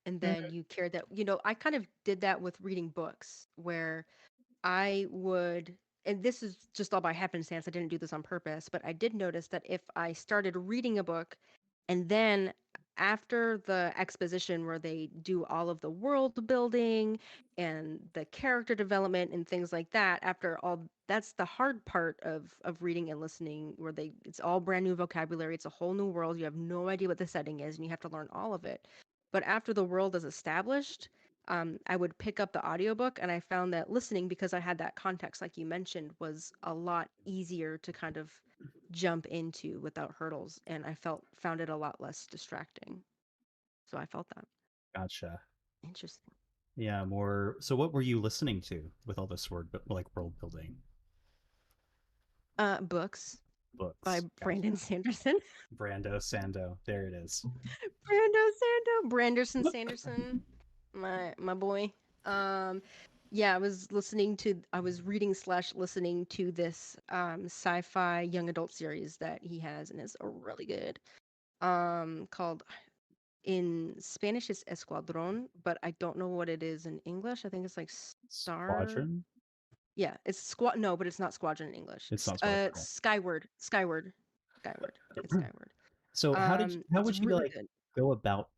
S5: and then
S4: Mhm.
S5: you carried that. I kind of did that with reading books where I would, and this is just all by happenstance. I didn't do this on purpose, but I did notice that if I started reading a book and then after the exposition where they do all of the world building and the character development and things like that, after all, that's the hard part of reading and listening, where it's all brand new vocabulary, it's a whole new world, you have no idea what the setting is, and you have to learn all of it. But after the world is established, I would pick up the audiobook, and I found that listening, because I had that context, like you mentioned, was a lot easier to kind of jump into without hurdles, and I found it a lot less distracting. So I felt that.
S3: Gotcha.
S5: Interesting.
S3: Yeah, more. So, what were you listening to with all this world building?
S5: Books
S3: Books
S5: by
S3: Gotcha.
S5: Brandon Sanderson.
S3: Brando Sando. There it is.
S5: Branderson Sanderson, my boy. Yeah, I was reading / listening to this sci-fi young adult series that he has, and it's really good. Called, in Spanish it's Escuadron, but I don't know what it is in English. I think it's like
S3: Squadron.
S5: Yeah, it's squad. No, but it's not Squadron in English.
S3: It's not Squadron.
S5: Skyward. It's Skyward.
S3: So how would you
S5: really good.
S3: go about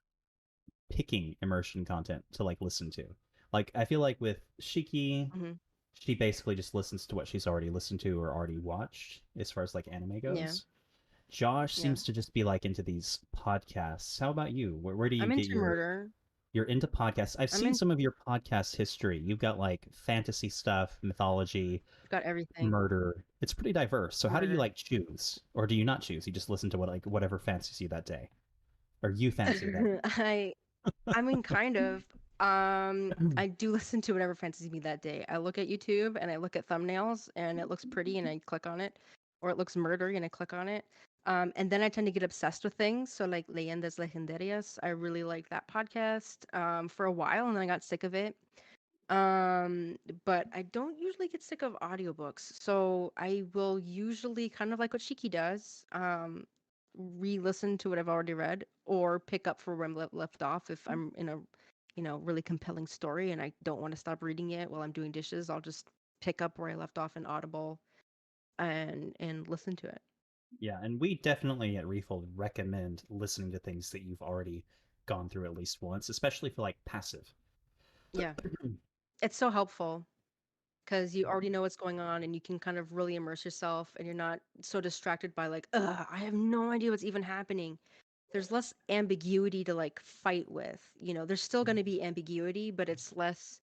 S3: picking immersion content to like listen to? Like, I feel like with Shiki, she basically just listens to what she's already listened to or already watched as far as like anime goes. Yeah. Josh seems to just be like into these podcasts. How about you? Where do you get your
S5: murder?
S3: You're into podcasts. I've seen some of your podcast history. You've got like fantasy stuff, mythology,
S5: you've got everything,
S3: murder. It's pretty diverse. So how do you like choose, or do you not choose? You just listen to whatever fancies you that day, or you fancy that day?
S5: I mean, kind of. I do listen to whatever fancies me that day. I look at YouTube and I look at thumbnails and it looks pretty and I click on it, or it looks murdery and I click on it. And then I tend to get obsessed with things. So like Leyendas Legendarias, I really like that podcast for a while, and then I got sick of it. But I don't usually get sick of audiobooks. So I will usually, kind of like what Shiki does, re-listen to what I've already read, or pick up for where I'm left off. If I'm in a really compelling story and I don't want to stop reading it while I'm doing dishes, I'll just pick up where I left off in Audible and listen to it.
S3: Yeah, and we definitely at Refold recommend listening to things that you've already gone through at least once, especially for like passive.
S5: Yeah. It's so helpful because you already know what's going on and you can kind of really immerse yourself, and you're not so distracted by like, I have no idea what's even happening. There's less ambiguity to like fight with. There's still going to be ambiguity, but it's less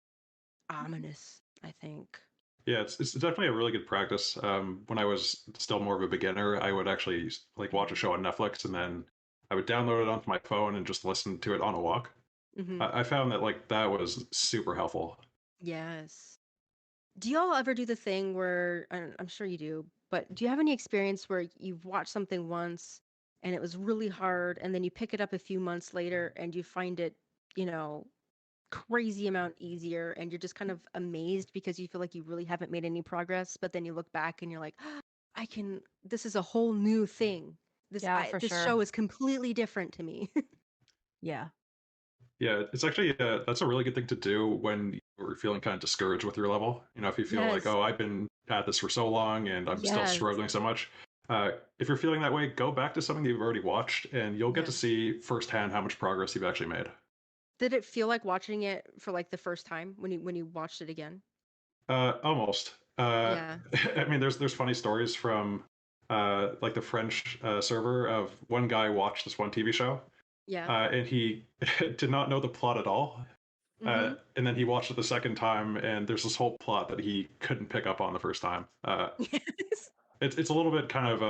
S5: ominous, I think.
S2: Yeah, it's definitely a really good practice. When I was still more of a beginner, I would actually like watch a show on Netflix and then I would download it onto my phone and just listen to it on a walk. I found that like that was super helpful.
S5: Yes. Do y'all ever do the thing where, I'm sure you do, but do you have any experience where you've watched something once and it was really hard, and then you pick it up a few months later and you find it, crazy amount easier, and you're just kind of amazed because you feel like you really haven't made any progress, but then you look back and you're like, this is a whole new thing. This show is completely different to me.
S4: Yeah.
S2: Yeah, it's actually that's a really good thing to do when you're feeling kind of discouraged with your level. If you feel like, oh, I've been at this for so long and I'm still struggling so much. If you're feeling that way, go back to something you've already watched and you'll get to see firsthand how much progress you've actually made.
S5: Did it feel like watching it for like the first time when you watched it again?
S2: Almost.
S5: Yeah.
S2: I mean, there's funny stories from like the French server of one guy watched this one TV show.
S5: Yeah.
S2: And he did not know the plot at all. And then he watched it the second time, and there's this whole plot that he couldn't pick up on the first time.
S5: Yes.
S2: It's a little bit kind of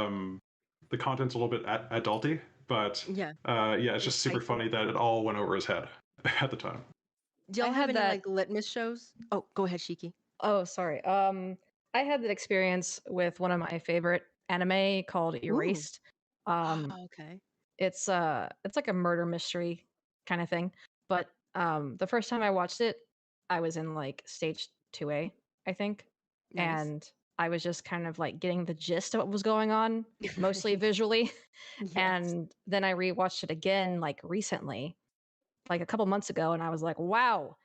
S2: the content's a little bit adulty, but it's just super funny that it all went over his head at the time.
S5: Do y'all have any like litmus shows? Oh, go ahead, Shiki.
S4: Oh, sorry. I had that experience with one of my favorite anime called Erased.
S5: Okay.
S4: It's like a murder mystery kind of thing. But the first time I watched it, I was in like stage 2A, I think.
S5: Nice.
S4: And I was just kind of like getting the gist of what was going on, mostly visually.
S5: Yes.
S4: And then I rewatched it again like recently, like a couple months ago, and I was like, wow,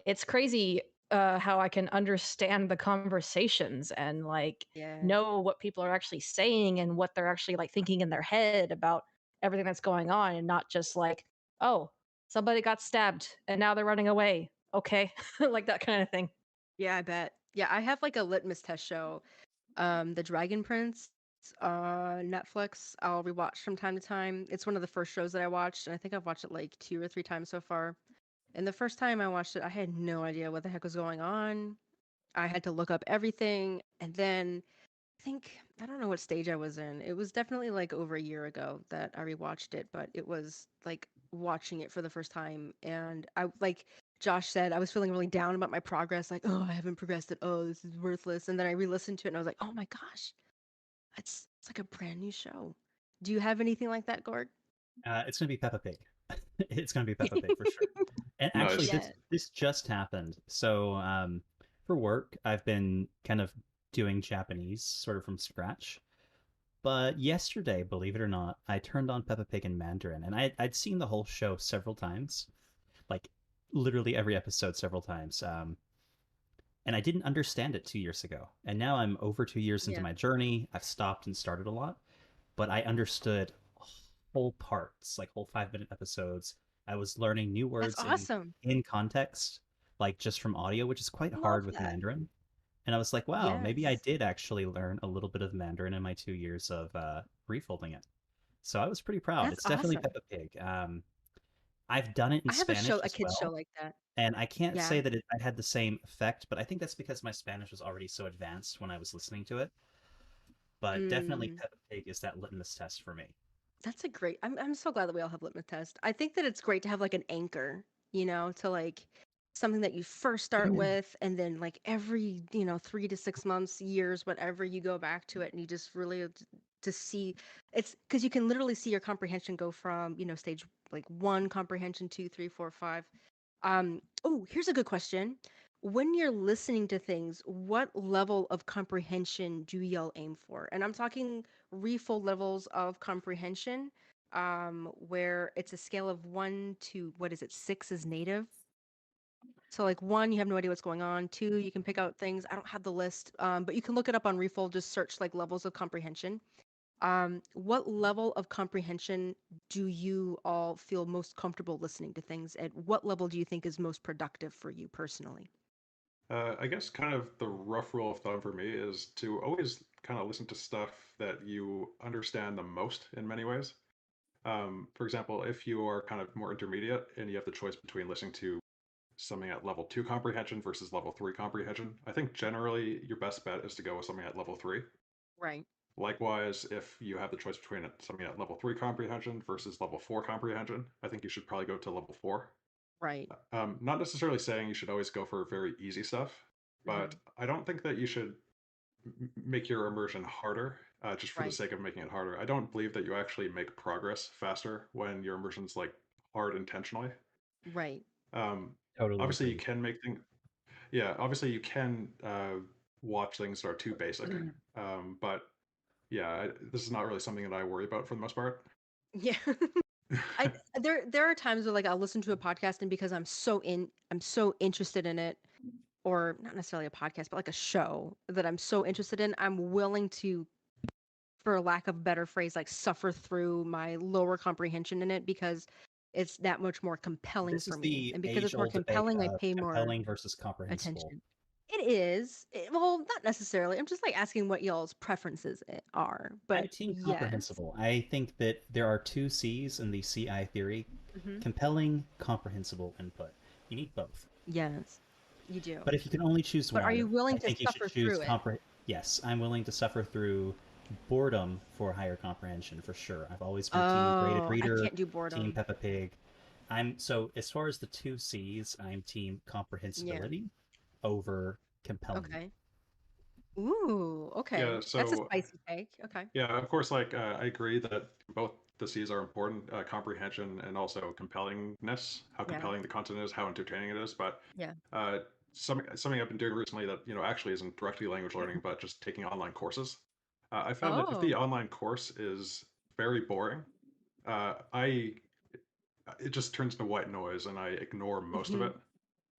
S4: it's crazy how I can understand the conversations and like know what people are actually saying and what they're actually like thinking in their head about everything that's going on, and not just like, oh, somebody got stabbed and now they're running away. Okay. Like that kind of thing.
S5: Yeah, I bet. Yeah, I have like a litmus test show, The Dragon Prince, Netflix. I'll rewatch from time to time. It's one of the first shows that I watched, and I think I've watched it like 2 or 3 times so far. And the first time I watched it, I had no idea what the heck was going on. I had to look up everything, and then I don't know what stage I was in. It was definitely like over a year ago that I rewatched it, but it was like watching it for the first time, and I like Josh said, I was feeling really down about my progress, like, oh, I haven't progressed at all. This is worthless. And then I re-listened to it and I was like, oh my gosh, it's like a brand new show. Do you have anything like that, Gord?
S3: It's gonna be Peppa Pig. It's gonna be Peppa Pig for sure. And actually,
S2: Nice.
S3: this just happened. So for work, I've been kind of doing Japanese sort of from scratch. But yesterday, believe it or not, I turned on Peppa Pig in Mandarin, and I'd seen the whole show several times, like literally every episode several times. And I didn't understand it 2 years ago. And now I'm over 2 years into
S5: Yeah.
S3: my journey. I've stopped and started a lot, but I understood whole parts, like whole 5-minute episodes. I was learning new
S5: That's
S3: words
S5: awesome.
S3: in context, like just from audio, which is quite
S5: I
S3: hard
S5: love
S3: with
S5: that.
S3: Mandarin. And I was like, wow, maybe I
S5: Yes.
S3: did actually learn a little bit of Mandarin in my 2 years of refolding it. So I was pretty proud.
S5: That's
S3: It's definitely
S5: awesome.
S3: Peppa Pig. I've done it in
S5: I have
S3: Spanish
S5: a
S3: as
S5: kids show
S3: well,
S5: like that.
S3: and I can't
S5: Yeah.
S3: say that I had the same effect, but I think that's because my Spanish was already so advanced when I was listening to it. But definitely
S5: Mm.
S3: Peppa Pig is that litmus test for me.
S5: That's a great. I'm so glad that we all have litmus test. I think that it's great to have like an anchor, to like something that you first start with, and then like every 3 to 6 months, years, whatever, you go back to it, and you just really to see. It's because you can literally see your comprehension go from stage like one comprehension, two, three, four, five. Oh, here's a good question. When you're listening to things, what level of comprehension do y'all aim for? And I'm talking refold levels of comprehension, where it's a scale of 1 to, what is it, 6 is native. So like 1, you have no idea what's going on. 2, you can pick out things. I don't have the list, but you can look it up on Refold. Just search like levels of comprehension. What level of comprehension do you all feel most comfortable listening to things? At what level do you think is most productive for you personally?
S2: I guess kind of the rough rule of thumb for me is to always kind of listen to stuff that you understand the most in many ways. For example, if you are kind of more intermediate and you have the choice between listening to something at level 2 comprehension versus level 3 comprehension, I think generally your best bet is to go with something at level 3.
S5: Right.
S2: Likewise, if you have the choice between something at level 3 comprehension versus level 4 comprehension, I think you should probably go to level 4.
S5: Right.
S2: Not necessarily saying you should always go for very easy stuff, but
S5: Mhm.
S2: I don't think that you should make your immersion harder just for the
S5: Right.
S2: sake of making it harder. I don't believe that you actually make progress faster when your immersion's like hard intentionally.
S5: Right.
S2: Um,
S3: Totally
S2: obviously, you
S3: agree.
S2: can make things. Yeah, obviously you can watch things that are too basic, but yeah, this is not really something that I worry about for the most part.
S5: Yeah. I there are times where like I'll listen to a podcast, and because I'm so interested in it, or not necessarily a podcast, but like a show that I'm so interested in, I'm willing to, for lack of a better phrase, like suffer through my lower comprehension in it because it's that much more compelling
S3: This
S5: for
S3: is
S5: me.
S3: the
S5: And because it's more
S3: age-old debate
S5: compelling, I
S3: of
S5: pay more
S3: compelling versus comprehensible.
S5: attention. It is. Well, not necessarily. I'm just like asking what y'all's preferences are.
S3: I'm
S5: But
S3: team
S5: yes.
S3: comprehensible. I think that there are two C's in the CI theory:
S5: Hmm.
S3: compelling, comprehensible input. You need both.
S5: Yes, you do.
S3: But if you can only choose
S5: But are
S3: one,
S5: you willing
S3: I
S5: to
S3: think you should
S5: suffer
S3: choose
S5: through it?
S3: Yes, I'm willing to suffer through boredom for higher comprehension for sure. I've always been team graded
S5: Oh, I
S3: reader,
S5: can't do
S3: team
S5: boredom.
S3: Peppa Pig. So as far as the two C's, I'm team
S5: Yeah.
S3: comprehensibility over compelling.
S5: Okay. Ooh,
S2: Yeah,
S5: okay. That's a
S2: so
S5: spicy take. Okay.
S2: yeah, of course, like I agree that both the C's are important, comprehension and also compellingness, how
S5: Yeah.
S2: compelling the content is, how entertaining it is. But
S5: Yeah.
S2: uh, something I've been doing recently that actually isn't directly language learning, but just taking online courses. I found that if the
S5: Oh.
S2: online course is very boring, I it just turns into white noise and I ignore most of
S5: Hmm.
S2: it.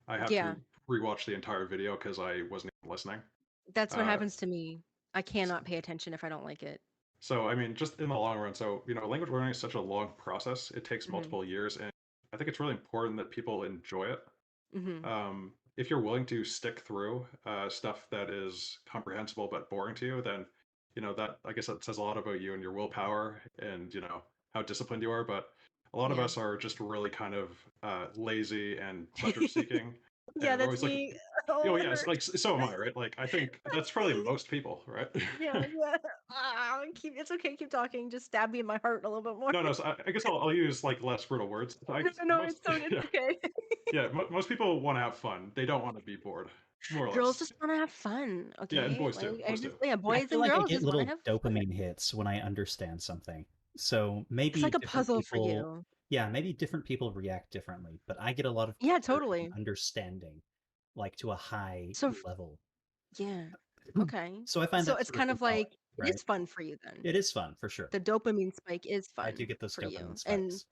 S2: I have
S5: Yeah.
S2: to rewatch the entire video because I wasn't even listening.
S5: That's what
S2: Uh,
S5: happens to me. I cannot pay attention if I don't like it.
S2: So, I mean, just in the long run, so, language learning is such a long process. It takes
S5: Mhm.
S2: multiple years, and I think it's really important that people enjoy it.
S5: Mhm.
S2: If you're willing to stick through stuff that is comprehensible but boring to you, then, that, I guess that says a lot about you and your willpower and, how disciplined you are. But a lot of
S5: Yeah.
S2: us are just really kind of lazy and pleasure seeking.
S5: Yeah,
S2: And we're
S5: that's
S2: always looking,
S5: me. Oh, it
S2: yeah, it's
S5: hurts.
S2: like, so am I, right? Like, I think
S5: That's
S2: that's probably
S5: me.
S2: most people, right?
S5: Yeah, yeah. It's okay. Keep talking. Just stab me in my heart a little bit more.
S2: No, so I guess I'll use like less brutal words. So I
S5: No,
S2: guess
S5: no, no.
S2: most,
S5: It's
S2: yeah,
S5: okay.
S2: yeah, most people want to have fun. They don't want to be bored, more or
S5: Girls
S2: less.
S5: just want to have fun.
S2: Yeah, and
S5: Okay,
S2: boys too.
S5: like I
S2: Boys too.
S5: just yeah,
S3: I
S5: boys
S3: feel
S5: and
S3: like I
S5: girls
S3: get
S5: just want to
S3: little
S5: have fun.
S3: dopamine hits when I understand something. So
S5: It's
S3: maybe
S5: like a
S3: different
S5: puzzle for
S3: people,
S5: you.
S3: yeah, maybe different people react differently, but I get a lot of
S5: Yeah,
S3: pleasure in
S5: totally.
S3: understanding, like to a high
S5: So
S3: level.
S5: yeah. Okay.
S3: So I find
S5: So
S3: that
S5: it's
S3: sort of
S5: kind of
S3: compelling,
S5: like it
S3: right?
S5: is fun for you then.
S3: It is fun for sure.
S5: The dopamine spike is
S3: I do
S5: fun
S3: get those
S5: for
S3: dopamine
S5: you. And
S3: spikes.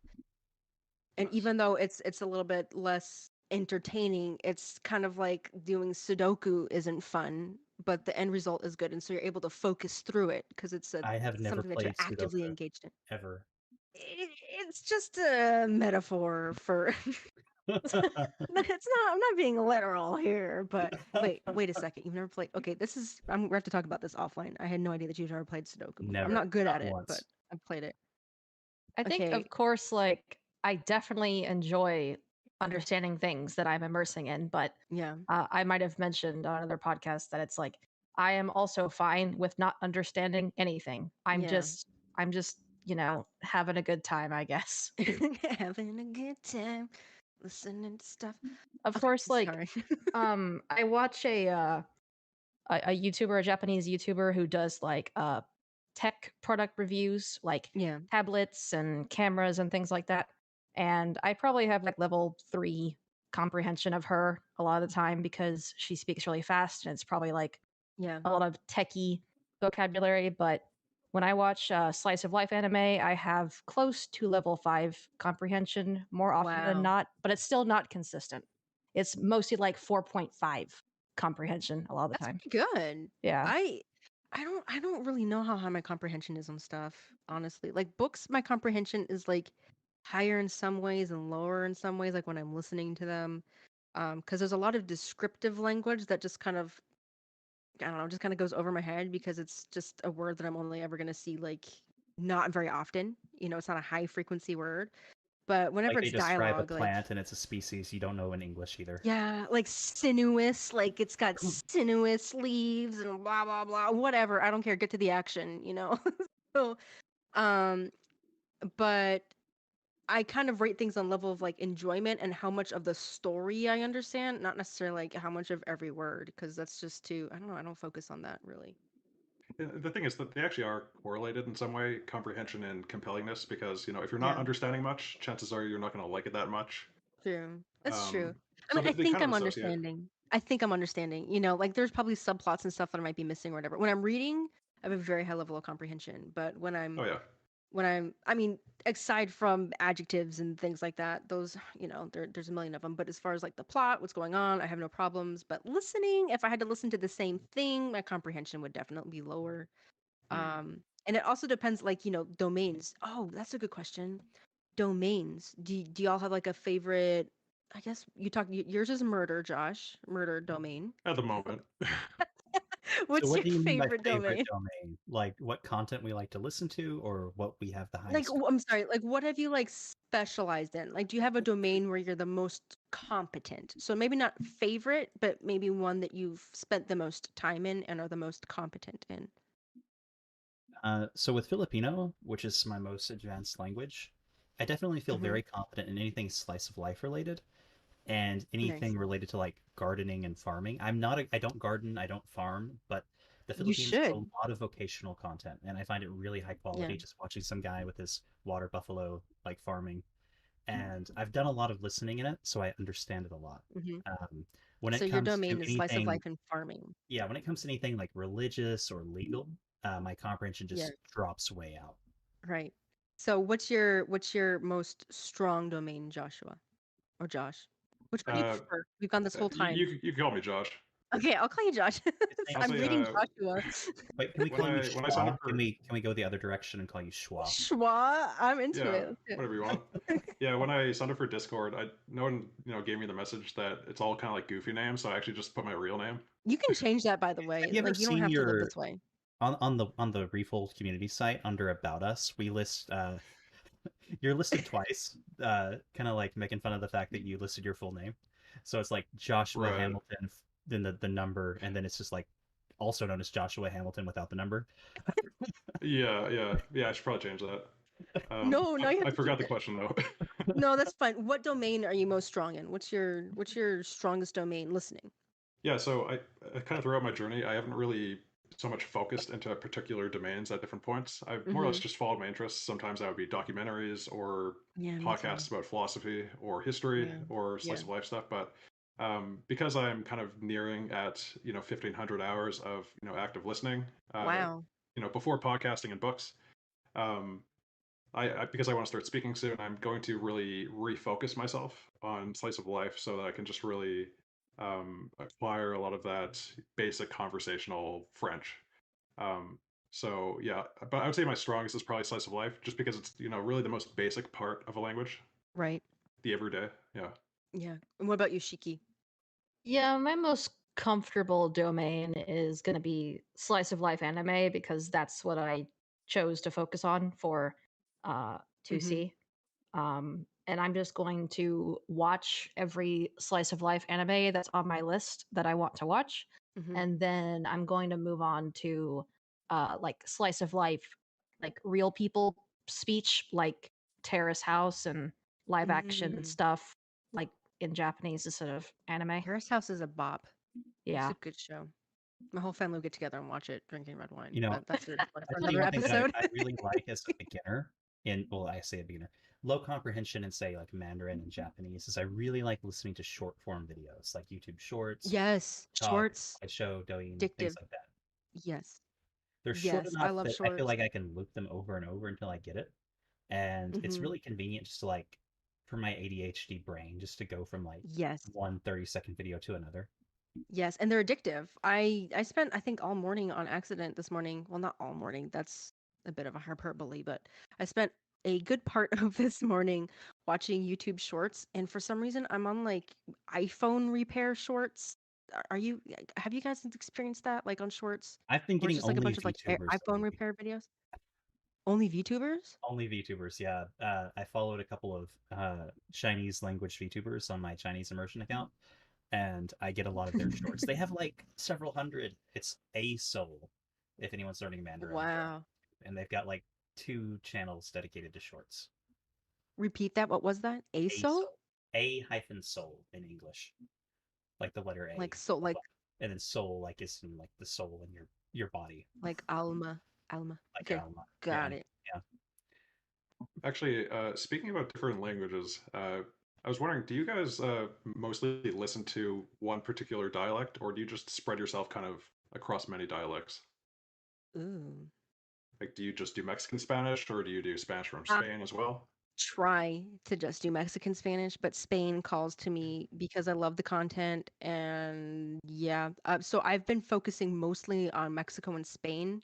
S5: and
S2: Nice.
S5: even though it's a little bit less entertaining, it's kind of like doing Sudoku isn't fun, but the end result is good, and so you're able to focus through it because
S3: I have never
S5: something that you're
S3: played
S5: actively
S3: Sudoku
S5: engaged in.
S3: ever.
S5: It's just a metaphor for it's not I'm not being literal here, but wait a second. You've never played okay, this is we have to talk about this offline. I had no idea that you've never played Sudoku before. I'm
S3: Never,
S5: not good
S3: not
S5: at it, but
S3: once.
S5: I've played it.
S4: I think,
S5: Okay.
S4: of course, like I definitely enjoy understanding things that I'm immersing in, but
S5: Yeah.
S4: I might have mentioned on another podcast that it's like I am also fine with not understanding anything.
S5: Yeah.
S4: I'm just, having a good time, I guess.
S5: Having a good time listening to stuff.
S4: Of
S5: Okay,
S4: course, like
S5: sorry.
S4: I watch a YouTuber, a Japanese YouTuber who does like tech product reviews, like
S5: Yeah.
S4: tablets and cameras and things like that. And I probably have like level 3 comprehension of her a lot of the time because she speaks really fast and it's probably like
S5: Yeah.
S4: a lot of techie vocabulary. But when I watch slice of life anime, I have close to level 5 comprehension more often than
S5: Wow.
S4: not, but it's still not consistent. It's mostly like 4.5 comprehension a lot of the
S5: That's
S4: time.
S5: pretty good.
S4: Yeah.
S5: I don't really know how high my comprehension is on stuff, honestly. Like books, my comprehension is like higher in some ways and lower in some ways, like when I'm listening to them. Because there's a lot of descriptive language that just kind of I don't know, just kind of goes over my head because it's just a word that I'm only ever gonna see like not very often. It's not a high frequency word. But whenever
S3: Like they
S5: it's
S3: describe a
S5: dialogue, like
S3: plant and it's a species you don't know in English either.
S5: yeah, like sinuous, like it's got sinuous leaves and blah blah blah, whatever. I don't care. Get to the action. So, um, but I kind of rate things on level of like enjoyment and how much of the story I understand, not necessarily like how much of every word, because that's just too. I don't know. I don't focus on that really.
S2: The thing is that they actually are correlated in some way, comprehension and compellingness, because if you're not
S5: Yeah,
S2: understanding much, chances are you're not going to like it that much.
S5: true. That's true. I
S2: So
S5: mean, I
S2: they
S5: think
S2: kind of
S5: I'm
S2: associate.
S5: understanding. I think I'm understanding. Like there's probably subplots and stuff that I might be missing or whatever. When I'm reading, I have a very high level of comprehension, but
S2: Oh yeah.
S5: I mean, aside from adjectives and things like that, those, there's a million of them. But as far as like the plot, what's going on, I have no problems. But listening, if I had to listen to the same thing, my comprehension would definitely be lower.
S2: Hmm.
S5: And it also depends, like, domains. Oh, that's a good question. Domains. Do y'all have like a favorite? I guess yours is murder, Josh. Murder domain.
S2: At the moment.
S3: So
S5: What's
S3: what
S5: your
S3: do you mean by
S5: favorite
S3: favorite
S5: domain?
S3: domain? Like what content we like to listen to or what we have the
S5: Like,
S3: highest?
S5: I'm sorry, like, what have you like specialized in? Like, do you have a domain where you're the most competent? So maybe not favorite, but maybe one that you've spent the most time in and are the most competent in.
S3: So with Filipino, which is my most advanced language, I definitely feel
S5: Hmm.
S3: very confident in anything slice of life related and
S5: Nice.
S3: anything related to like gardening and farming. I don't garden, I don't farm, but the
S5: You
S3: Philippines has a
S5: should.
S3: lot of vocational content and I find it really high
S5: Yeah.
S3: quality just watching some guy with his water buffalo like farming. And I've done a lot of listening in it, so I understand it a lot.
S5: Hmm.
S3: Um, when
S5: So
S3: it
S5: your
S3: comes to
S5: domain is slice of
S3: anything,
S5: life and farming.
S3: yeah, when it comes to anything like religious or legal, my comprehension
S5: Yeah.
S3: just drops way out.
S5: Right. So what's your most strong domain, Joshua or Josh? Which one do you
S2: Uh,
S5: prefer? We've gone this whole
S2: you,
S5: time.
S2: you you can call me Josh.
S5: Okay, I'll call you Josh. I'm
S2: Honestly,
S5: reading Joshua.
S3: Wait, can we call you
S2: when I signed
S3: Schwa?
S2: up for
S3: Can we go the other direction and call you Schwa?
S5: Schwa, I'm into
S2: yeah,
S5: it. Let's do it.
S2: whatever you want. Yeah, when I signed up for Discord, no one gave me the message that it's all kind of like goofy names, so I actually just put my real name.
S5: You can change that, by the way.
S3: Have you ever
S5: Like, you don't
S3: seen
S5: have to live this way.
S3: on the Refold community site under About Us? We list you're listed twice, kind of like making fun of the fact that you listed your full name. So it's like Joshua
S2: Right.
S3: Hamilton, then the number, and then it's just like also known as Joshua Hamilton without the number.
S2: Yeah. I should probably change that.
S5: No, you have
S2: I
S5: to
S2: forgot
S5: keep
S2: the question though.
S5: No, that's fine. What domain are you most strong in? What's your strongest domain? Listening.
S2: Yeah, so I kind of throughout my journey, I haven't really so much focused into particular domains at different points. I've more or less just followed my interests. Sometimes that would be documentaries or
S5: Yeah, me
S2: podcasts
S5: too.
S2: about philosophy or history
S5: Yeah.
S2: or slice of life stuff. But because I'm kind of nearing at 1,500 hours of active listening,
S5: Wow.
S2: before podcasting and books, um, because I want to start speaking soon, I'm going to really refocus myself on slice of life so that I can just really acquire a lot of that basic conversational French. So yeah, but I would say my strongest is probably slice of life, just because it's really the most basic part of a language,
S5: Right.
S2: the everyday. Yeah.
S5: Yeah. And what about you, Shiki?
S4: Yeah, my most comfortable domain is going to be slice of life anime because that's what I chose to focus on for 2C. And I'm just going to watch every slice of life anime that's on my list that I want to watch. And then I'm going to move on to like slice of life, like real people speech, like Terrace House and live action stuff, like in Japanese instead of anime.
S5: Terrace House is a bop.
S4: Yeah.
S5: It's a good show. My whole family would get together and watch it, drinking red wine.
S3: You know,
S5: But that's for
S3: I tell you
S5: another
S3: one thing that
S5: episode.
S3: I really like as a beginner, I say a beginner, low comprehension in say like Mandarin and Japanese, is I really like listening to short form videos like YouTube Shorts,
S5: Yes,
S3: TikTok,
S5: shorts,
S3: Slideshow, Douyin, things
S5: addictive.
S3: like that.
S5: Yes,
S3: They're short
S5: yes, I
S3: enough
S5: love
S3: that I feel
S5: shorts.
S3: like I can loop them over and over until I get it, and it's really convenient just to like for my ADHD brain just to go from like
S5: Yes,
S3: one 30-second video to another.
S5: yes, and they're addictive. I spent I think all morning on accident this morning. Well, not all morning. That's a bit of a hyperbole, but I spent a good part of this morning watching YouTube Shorts, and for some reason I'm on like iPhone repair shorts. Are you? Have you guys experienced that like on Shorts,
S3: I've been
S5: where it's
S3: getting
S5: just like a
S3: only
S5: bunch of like
S3: VTubers
S5: iPhone
S3: lately.
S5: repair videos? Only VTubers?
S3: Only VTubers, yeah. I followed a couple of Chinese language VTubers on my Chinese Immersion account, and I get a lot of their shorts. They have like several hundred. It's a soul, if anyone's learning Mandarin.
S5: Wow.
S3: And they've got like 2 channels dedicated to shorts.
S5: Repeat that. What was that? ASO?
S3: A-soul in English, like the letter A.
S5: Like soul, like
S3: and then soul like is in like the soul in your body.
S5: alma.
S3: Like
S5: Okay,
S3: Alma.
S5: got it.
S3: Yeah.
S2: Actually, speaking about different languages, I was wondering, do you guys mostly listen to one particular dialect, or do you just spread yourself kind of across many dialects?
S5: Ooh.
S2: Like, do you just do Mexican Spanish, or do you do Spanish from
S5: I
S2: Spain as well?
S5: try to just do Mexican Spanish, but Spain calls to me because I love the content. And yeah, so I've been focusing mostly on Mexico and Spain,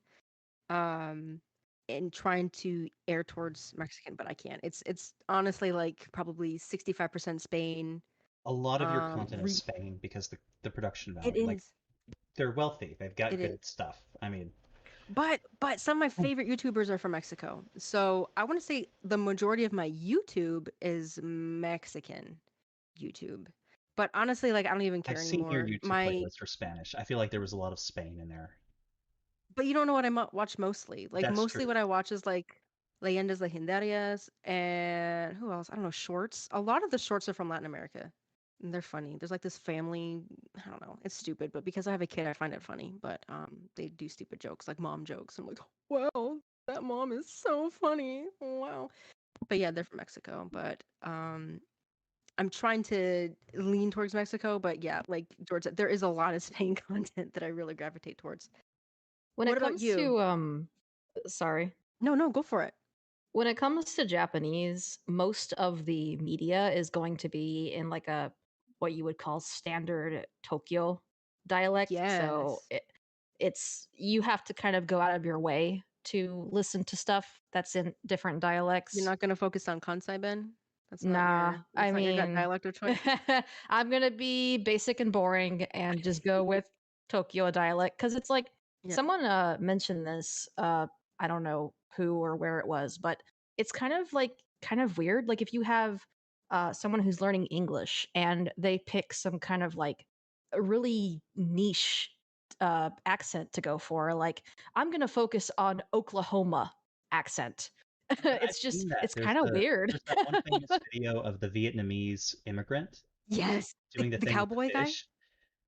S5: um, and trying to air towards Mexican, but I can't. It's honestly like probably 65% Spain.
S3: A lot of your content is Spain because the production
S5: It
S3: value. Like
S5: is.
S3: they're wealthy. They've got
S5: It is.
S3: good stuff. I mean,
S5: But some of my favorite YouTubers are from Mexico. So I want to say the majority of my YouTube is Mexican YouTube. But honestly, like I don't even care
S3: I've seen your
S5: anymore.
S3: YouTube playlist for Spanish. I feel like there was a lot of Spain in there.
S5: But you don't know what I watch mostly. Like
S3: That's
S5: mostly
S3: true.
S5: what I watch is like Leyendas Legendarias and who else? I don't know, shorts. A lot of the shorts are from Latin America. And they're funny. There's like this family, I don't know, it's stupid, but because I have a kid, I find it funny. But they do stupid jokes, like mom jokes. I'm like, wow, that mom is so funny. Wow. But yeah, they're from Mexico. But I'm trying to lean towards Mexico, but yeah, like George said, there is a lot of Spain content that I really gravitate towards.
S4: When
S5: What
S4: it
S5: about
S4: comes
S5: you?
S4: to sorry.
S5: No, go for it.
S4: When it comes to Japanese, most of the media is going to be in like a what you would call standard Tokyo dialect. So
S5: Yes.
S4: it's you have to kind of go out of your way to listen to stuff that's in different
S5: You're
S4: dialects.
S5: not gonna focus on Kansai Ben? That's not
S4: Nah,
S5: your
S4: I
S5: that's not your
S4: mean,
S5: dialect of choice?
S4: I'm gonna be basic and boring and just go with Tokyo dialect because it's like
S5: Yeah.
S4: someone mentioned this. I don't know who or where it was, but it's kind of weird. Like if you have someone who's learning English and they pick some kind of like a really niche accent to go for, like I'm gonna focus on Oklahoma accent.
S3: But I've
S4: It's
S3: seen that.
S4: kind of weird.
S3: There's that one famous video of the Vietnamese immigrant
S5: Yes.
S3: doing the
S5: The
S3: thing with
S5: cowboy
S3: the
S5: guy?
S3: fish.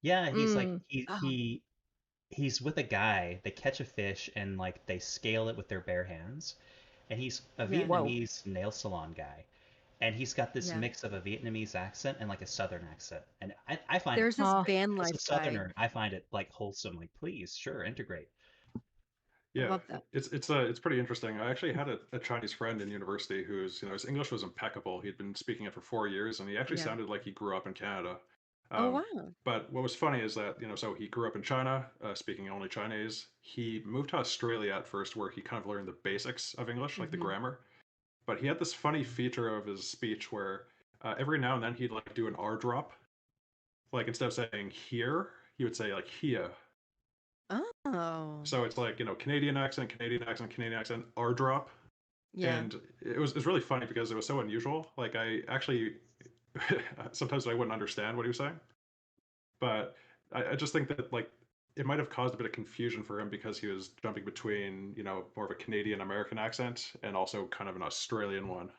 S3: Yeah, he's like
S4: Mm.
S5: Oh,
S3: he's with a guy. They catch a fish and like they scale it with their bare hands. And he's a
S5: yeah.
S4: Whoa.
S3: Vietnamese nail salon guy. And he's got this
S5: Yeah.
S3: mix of a Vietnamese accent and like a southern accent. And I find it
S5: There's this
S4: Huh.
S3: great.
S5: van
S3: As a
S5: life guy.
S3: southerner, I find it like wholesome. Like, please, sure, integrate.
S5: I
S2: Yeah,
S5: love that.
S2: it's pretty interesting. I actually had a Chinese friend in university whose his English was impeccable. He'd been speaking it for 4 years, and he actually
S5: Yeah.
S2: sounded like he grew up in Canada.
S5: Oh,
S2: Um,
S5: wow.
S2: but what was funny is that so he grew up in China, speaking only Chinese. He moved to Australia at first, where he kind of learned the basics of English, like the
S5: Mhm.
S2: grammar. But he had this funny feature of his speech where every now and then he'd like do an R drop. Like instead of saying here, he would say like here.
S5: Oh.
S2: So it's like Canadian accent, Canadian accent, Canadian accent, R drop.
S5: Yeah.
S2: And it was really funny because it was so unusual. Like I actually sometimes I wouldn't understand what he was saying, but I just think that like it might have caused a bit of confusion for him because he was jumping between more of a Canadian American accent and also kind of an Australian one.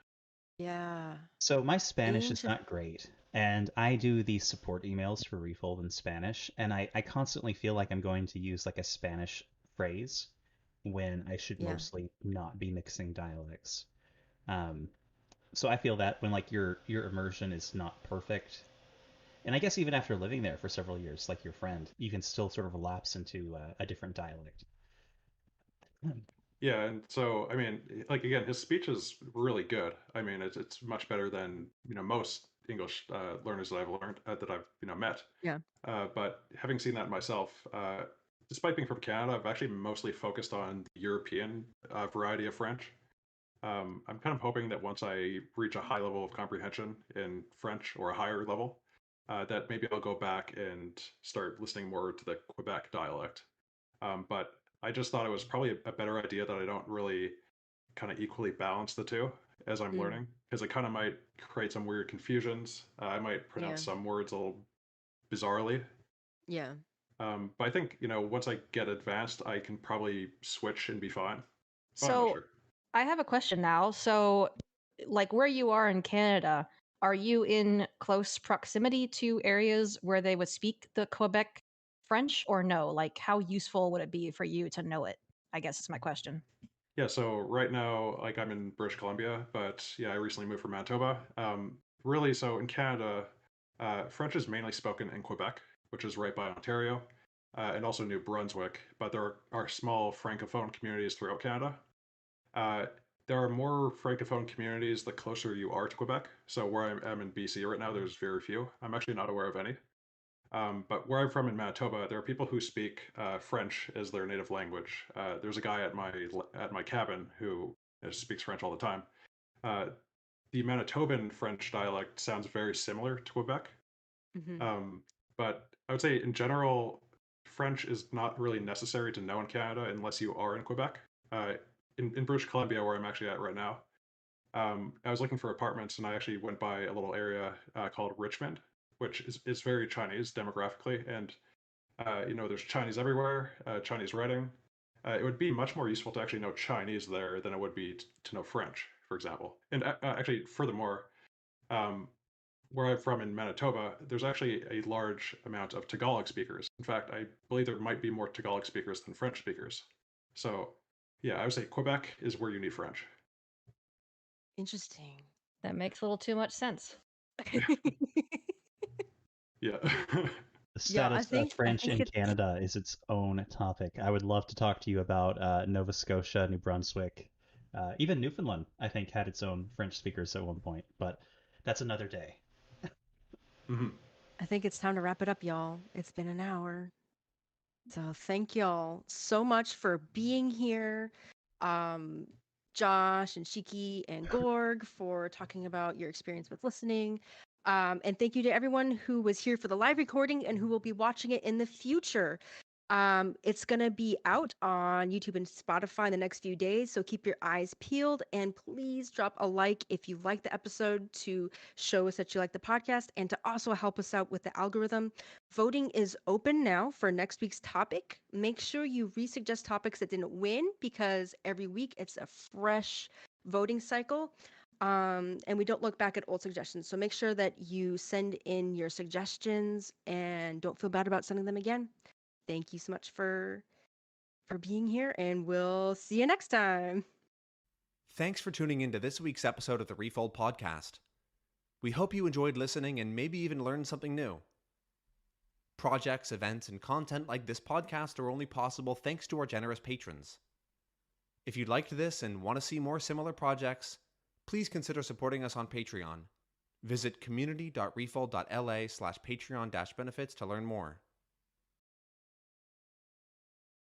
S5: Yeah.
S3: So my Spanish is
S5: Interesting.
S3: not great, and I do these support emails for Refold in Spanish, and I constantly feel like I'm going to use like a Spanish phrase when I should
S5: Yeah.
S3: mostly not be mixing dialects. Um, so I feel that when like your immersion is not perfect, and I guess even after living there for several years, like your friend, you can still sort of lapse into a different dialect.
S2: Yeah, and so I mean, like again, his speech is really good. I mean, it's much better than most English learners that I've learned that I've met.
S5: Yeah.
S2: But having seen that myself, despite being from Canada, I've actually mostly focused on the European variety of French. I'm kind of hoping that once I reach a high level of comprehension in French or a higher level, that maybe I'll go back and start listening more to the Quebec dialect. But I just thought it was probably a better idea that I don't really kind of equally balance the two as I'm
S5: Mm.
S2: learning, because it kind of might create some weird confusions. I might
S5: Yeah.
S2: pronounce some words a little bizarrely.
S5: Yeah.
S2: But I think, once I get advanced, I can probably switch and be fine. But I'm not
S4: So
S2: sure.
S4: I have a question now. So, like where you are in Canada, are you in close proximity to areas where they would speak the Quebec French or no? Like how useful would it be for you to know it? I guess is my question.
S2: Yeah, so right now, like I'm in British Columbia, but yeah, I recently moved from Manitoba. Really, so in Canada, French is mainly spoken in Quebec, which is right by Ontario, and also New Brunswick, but there are small francophone communities throughout Canada. Uh, there are more francophone communities the closer you are to Quebec. So where I am in BC right now, there's very few. I'm actually not aware of any. But where I'm from in Manitoba, there are people who speak French as their native language. There's a guy at my cabin who speaks French all the time. Uh, the Manitoban French dialect sounds very similar to Quebec,
S5: Hmm.
S2: but I would say in general, French is not really necessary to know in Canada unless you are in Quebec. In British Columbia, where I'm actually at right now, I was looking for apartments and I actually went by a little area called Richmond, which is very Chinese demographically. And, there's Chinese everywhere, Chinese writing. It would be much more useful to actually know Chinese there than it would be to know French, for example. And actually, furthermore, um, where I'm from in Manitoba, there's actually a large amount of Tagalog speakers. In fact, I believe there might be more Tagalog speakers than French speakers. So, yeah, I would say Quebec is where you need French.
S5: Interesting.
S4: That makes a little too much sense.
S2: Yeah.
S3: The
S5: Yeah, I
S3: status of
S5: think I
S3: French
S5: think
S3: in
S5: it's
S3: Canada is its own topic. I would love to talk to you about Nova Scotia, New Brunswick, even Newfoundland. I think had its own French speakers at one point, but that's another day.
S2: Mhm.
S5: I think it's time to wrap it up, y'all. It's been an hour. So thank y'all so much for being here. Um, Josh and Shiki and Gorg for talking about your experience with listening. And thank you to everyone who was here for the live recording and who will be watching it in the future. It's going to be out on YouTube and Spotify in the next few days, so keep your eyes peeled and please drop a like if you like the episode to show us that you like the podcast and to also help us out with the algorithm. Voting is open now for next week's topic. Make sure you resuggest topics that didn't win because every week it's a fresh voting cycle. And we don't look back at old suggestions. So make sure that you send in your suggestions and don't feel bad about sending them again. Thank you so much for being here, and we'll see you next time.
S1: Thanks for tuning in to this week's episode of the Refold Podcast. We hope you enjoyed listening and maybe even learned something new. Projects, events, and content like this podcast are only possible thanks to our generous patrons. If you liked this and want to see more similar projects, please consider supporting us on Patreon. Visit community.refold.la/Patreon-benefits to learn more.